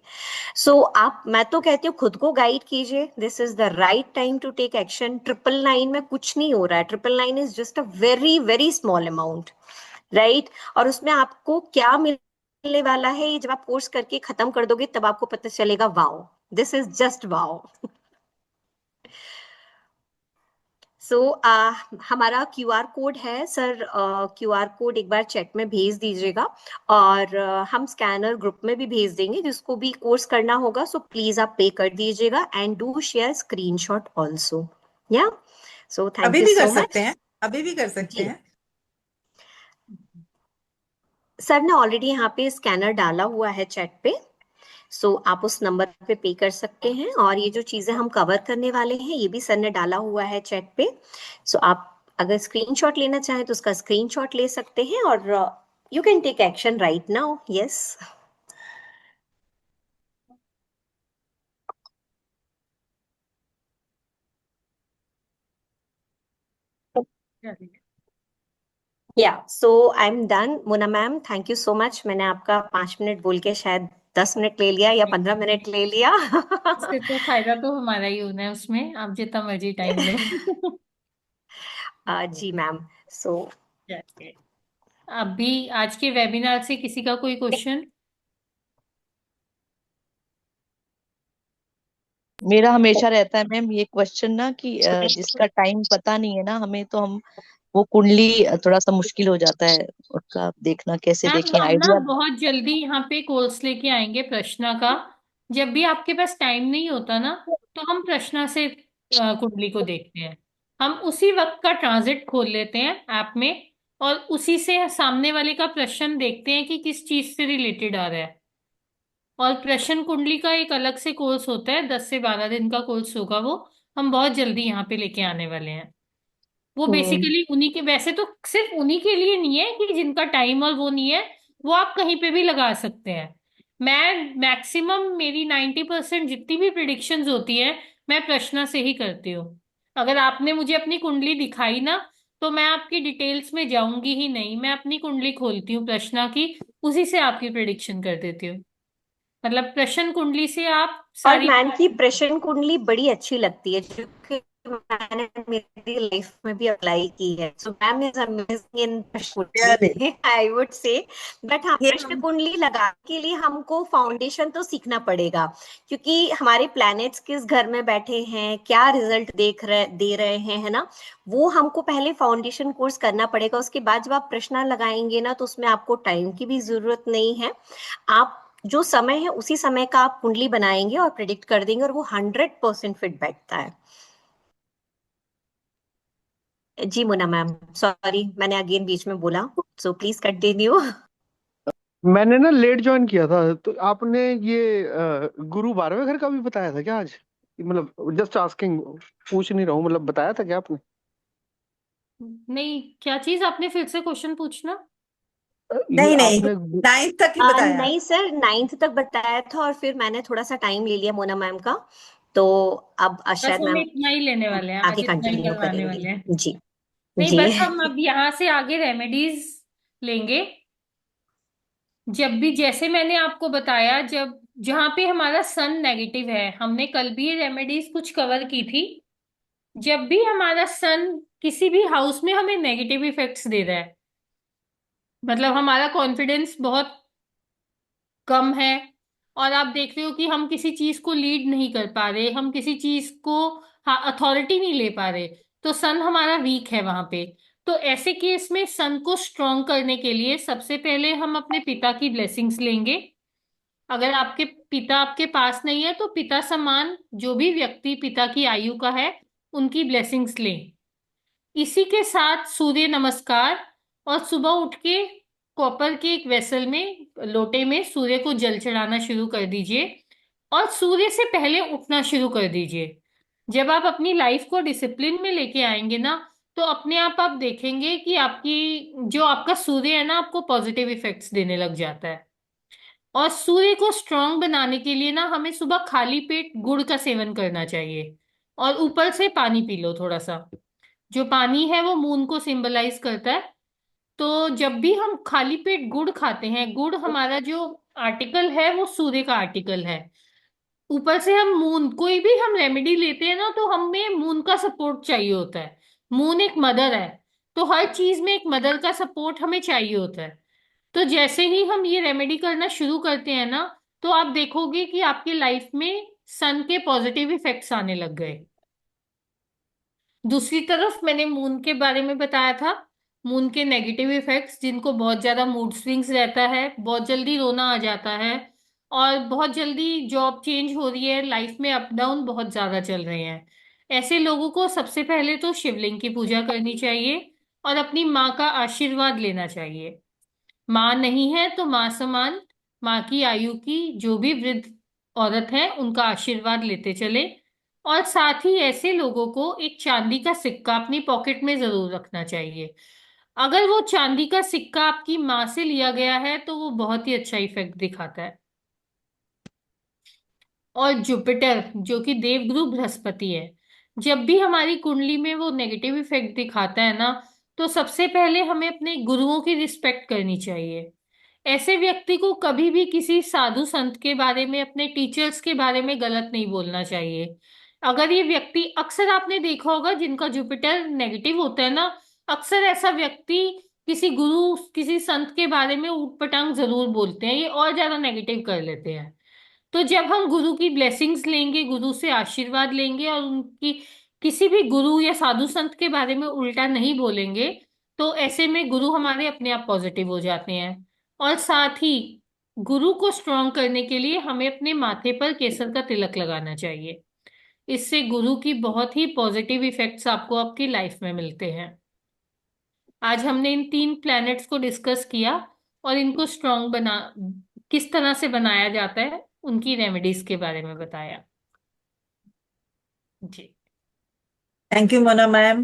S8: So आप, मैं तो कहती हूँ खुद को गाइड कीजिए, this is the right time to take action. 999 में कुछ नहीं हो रहा है, 999 is just a very very small amount, right. और उसमें आपको क्या मिलने वाला है, ये जब आप कोर्स करके खत्म कर दोगे तब आपको पता चलेगा, wow, this is just wow. So हमारा क्यूआर कोड है सर, क्यूआर कोड एक बार चैट में भेज दीजिएगा, और हम स्कैनर ग्रुप में भी भेज देंगे, जिसको भी कोर्स करना होगा। सो प्लीज आप पे कर दीजिएगा, and do share screenshot also. या, सो थैंक
S2: अभी
S8: यू
S2: भी कर
S8: सो
S2: सकते
S8: मच।
S2: हैं, अभी भी कर सकते
S8: जी,
S2: हैं।
S8: सर ने ऑलरेडी यहाँ पे स्कैनर डाला हुआ है चैट पे, सो आप उस नंबर पे पे कर सकते हैं। और ये जो चीजें हम कवर करने वाले हैं, ये भी सर ने डाला हुआ है चैट पे। सो आप अगर स्क्रीनशॉट लेना चाहें तो उसका स्क्रीनशॉट ले सकते हैं, और you can take action right now. Yes. Yeah, so I am done. Muna ma'am, thank you so much. मैंने आपका 5 मिनट बोल के शायद 10 मिनट ले लिया या 15 मिनट ले लिया।
S1: इससे तो फायदा तो हमारा ही होना है, उसमें आप जितना मर्जी टाइम लो।
S8: जी मैम। सो
S1: चलिए, अभी आज के वेबिनार से किसी का कोई क्वेश्चन?
S6: मेरा हमेशा रहता है मैम ये क्वेश्चन ना कि जिसका टाइम पता नहीं है ना हमें, तो हम वो कुंडली थोड़ा सा मुश्किल हो जाता है उसका देखना, कैसे
S1: मैम
S6: देखें,
S1: हम ना
S6: आइडिया।
S1: बहुत जल्दी यहाँ पे कोर्स लेके आएंगे प्रश्ना का। जब भी आपके पास टाइम नहीं होता ना, तो हम प्रश्ना से कुंडली को देखते हैं। हम उसी वक्त का ट्रांजिट खोल लेते हैं ऐप में, और उसी से सामने वाले का प्रश्न देखते हैं कि किस चीज से रिलेटेड आ रहा है। और प्रश्न कुंडली का एक अलग से कोर्स होता है, 10 से 12 दिन का कोर्स होगा वो। हम बहुत जल्दी यहाँ पे लेके आने वाले हैं। वो
S6: हम्म।
S1: बेसिकली उन्हीं के, वैसे तो सिर्फ उन्हीं के लिए नहीं है कि जिनका टाइम और वो नहीं है, वो आप कहीं पे भी लगा सकते हैं। मैं मैक्सिमम, मेरी 90% जितनी भी प्रिडिक्शंस होती है, मैं प्रश्न से ही करती हूँ। अगर आपने मुझे अपनी कुंडली दिखाई ना, तो मैं आपकी डिटेल्स में जाऊंगी ही नहीं, मैं अपनी कुंडली खोलती हूँ प्रश्न की, उसी से आपकी प्रिडिक्शन कर देती हूँ। मतलब प्रश्न कुंडली से आप
S8: और
S1: सारी।
S8: मैम की प्रश्न कुंडली बड़ी अच्छी लगती है, जो कि मैंने मेरी लाइफ में भी अप्लाई की है। So ma'am is amazing in प्रश्न
S2: Really?
S8: कुंडली, आई वुड से। बट हाँ,
S2: ये
S8: प्रश्न कुंडली लगाने के लिए हमको फाउंडेशन तो सीखना पड़ेगा, क्योंकि हमारे प्लैनेट्स किस घर में बैठे हैं, क्या रिजल्ट दे रहे हैं, है ना। वो हमको पहले फाउंडेशन कोर्स करना पड़ेगा। उसके बाद जब आप प्रश्न लगाएंगे ना, तो उसमें आपको टाइम की भी जरूरत नहीं है। आप जो समय है उसी समय का आप कुंडली बनाएंगे और प्रिडिक्ट कर देंगे, और वो 100% फिट बैठता है। जी मोना मैम, सॉरी मैंने अगेन बीच में बोला, सो प्लीज कंटिन्यू।
S7: मैंने ना लेट ज्वाइन किया था, तो आपने ये गुरु 12वें घर का भी बताया था क्या आज? मतलब जस्ट आस्किंग, पूछ नहीं रहा हूँ, मतलब बताया था क्या आपने?
S1: नहीं, क्या चीज आपने फिर से क्वेश्चन पूछना।
S7: ये
S2: नहीं नहीं,
S7: आपने
S2: 9th तक ही बताया।
S8: नहीं सर, 9th तक बताया था, और फिर मैंने थोड़ा सा टाइम ले लिया मोना मैम का, तो अब
S1: बस
S8: शायद
S1: हम
S8: मैम
S1: इतना ही लेने वाले हैं,
S8: आगे
S1: आज इतना ही
S8: कंटिन्यू
S1: करवाने
S8: करेंगे।
S1: वाले हैं।
S8: जी
S1: नहीं,
S8: जी।
S1: बस हम अब यहाँ से आगे रेमेडीज लेंगे। जब भी, जैसे मैंने आपको बताया, जब जहाँ पे हमारा सन नेगेटिव है, हमने कल भी ये रेमेडीज कुछ कवर की थी। जब भी हमारा सन किसी भी हाउस में हमें नेगेटिव इफेक्ट्स दे रहा है, मतलब हमारा कॉन्फिडेंस बहुत कम है, और आप देख रहे हो कि हम किसी चीज को लीड नहीं कर पा रहे, हम किसी चीज को, हाँ, अथॉरिटी नहीं ले पा रहे, तो सन हमारा वीक है वहां पे। तो ऐसे केस में सन को स्ट्रॉन्ग करने के लिए सबसे पहले हम अपने पिता की ब्लेसिंग्स लेंगे। अगर आपके पिता आपके पास नहीं है, तो पिता समान जो भी व्यक्ति पिता की आयु का है, उनकी ब्लेसिंग्स लें। इसी के साथ सूर्य नमस्कार, और सुबह उठ के कॉपर के एक वेसल में, लोटे में सूर्य को जल चढ़ाना शुरू कर दीजिए, और सूर्य से पहले उठना शुरू कर दीजिए। जब आप अपनी लाइफ को डिसिप्लिन में लेके आएंगे ना, तो अपने आप देखेंगे कि आपकी जो आपका सूर्य है ना, आपको पॉजिटिव इफेक्ट्स देने लग जाता है। और सूर्य को स्ट्रांग बनाने के लिए ना, हमें सुबह खाली पेट गुड़ का सेवन करना चाहिए, और ऊपर से पानी पी लो थोड़ा सा। जो पानी है वो मून को सिंबलाइज करता है। तो जब भी हम खाली पेट गुड़ खाते हैं, गुड़ हमारा जो आर्टिकल है वो सूर्य का आर्टिकल है। ऊपर से हम मून, कोई भी हम रेमेडी लेते हैं ना, तो हमें मून का सपोर्ट चाहिए होता है। मून एक मदर है, तो हर चीज में एक मदर का सपोर्ट हमें चाहिए होता है। तो जैसे ही हम ये रेमेडी करना शुरू करते हैं ना, तो आप देखोगे कि आपकी लाइफ में सन के पॉजिटिव इफेक्ट्स आने लग गए। दूसरी तरफ मैंने मून के बारे में बताया था, मून के नेगेटिव इफेक्ट्स, जिनको बहुत ज्यादा मूड स्विंग्स रहता है, बहुत जल्दी रोना आ जाता है, और बहुत जल्दी जॉब चेंज हो रही है, लाइफ में अप डाउन बहुत ज्यादा चल रहे हैं। ऐसे लोगों को सबसे पहले तो शिवलिंग की पूजा करनी चाहिए, और अपनी माँ का आशीर्वाद लेना चाहिए। माँ नहीं है तो माँ समान, माँ की आयु की जो भी वृद्ध औरत है, उनका आशीर्वाद लेते चले। और साथ ही ऐसे लोगों को एक चांदी का सिक्का अपनी पॉकेट में जरूर रखना चाहिए। अगर वो चांदी का सिक्का आपकी माँ से लिया गया है, तो वो बहुत ही अच्छा इफेक्ट दिखाता है। और जुपिटर, जो कि देवगुरु बृहस्पति है, जब भी हमारी कुंडली में वो नेगेटिव इफेक्ट दिखाता है ना, तो सबसे पहले हमें अपने गुरुओं की रिस्पेक्ट करनी चाहिए। ऐसे व्यक्ति को कभी भी किसी साधु संत के बारे में, अपने टीचर्स के बारे में गलत नहीं बोलना चाहिए। अगर ये व्यक्ति, अक्सर आपने देखा होगा जिनका जुपिटर नेगेटिव होता है ना, अक्सर ऐसा व्यक्ति किसी गुरु, किसी संत के बारे में ऊट पटांग जरूर बोलते हैं, ये और ज्यादा नेगेटिव कर लेते हैं। तो जब हम गुरु की ब्लेसिंग्स लेंगे, गुरु से आशीर्वाद लेंगे, और उनकी किसी भी गुरु या साधु संत के बारे में उल्टा नहीं बोलेंगे, तो ऐसे में गुरु हमारे अपने आप पॉजिटिव हो जाते हैं। और साथ ही गुरु को स्ट्रॉन्ग करने के लिए हमें अपने माथे पर केसर का तिलक लगाना चाहिए। इससे गुरु की बहुत ही पॉजिटिव इफेक्ट्स आपको आपकी लाइफ में मिलते हैं। आज हमने इन 3 प्लैनेट्स को डिस्कस किया, और इनको स्ट्रॉन्ग बना, किस तरह से बनाया जाता है, उनकी रेमेडीज के बारे में बताया। जी।
S2: Thank you Mona ma'am.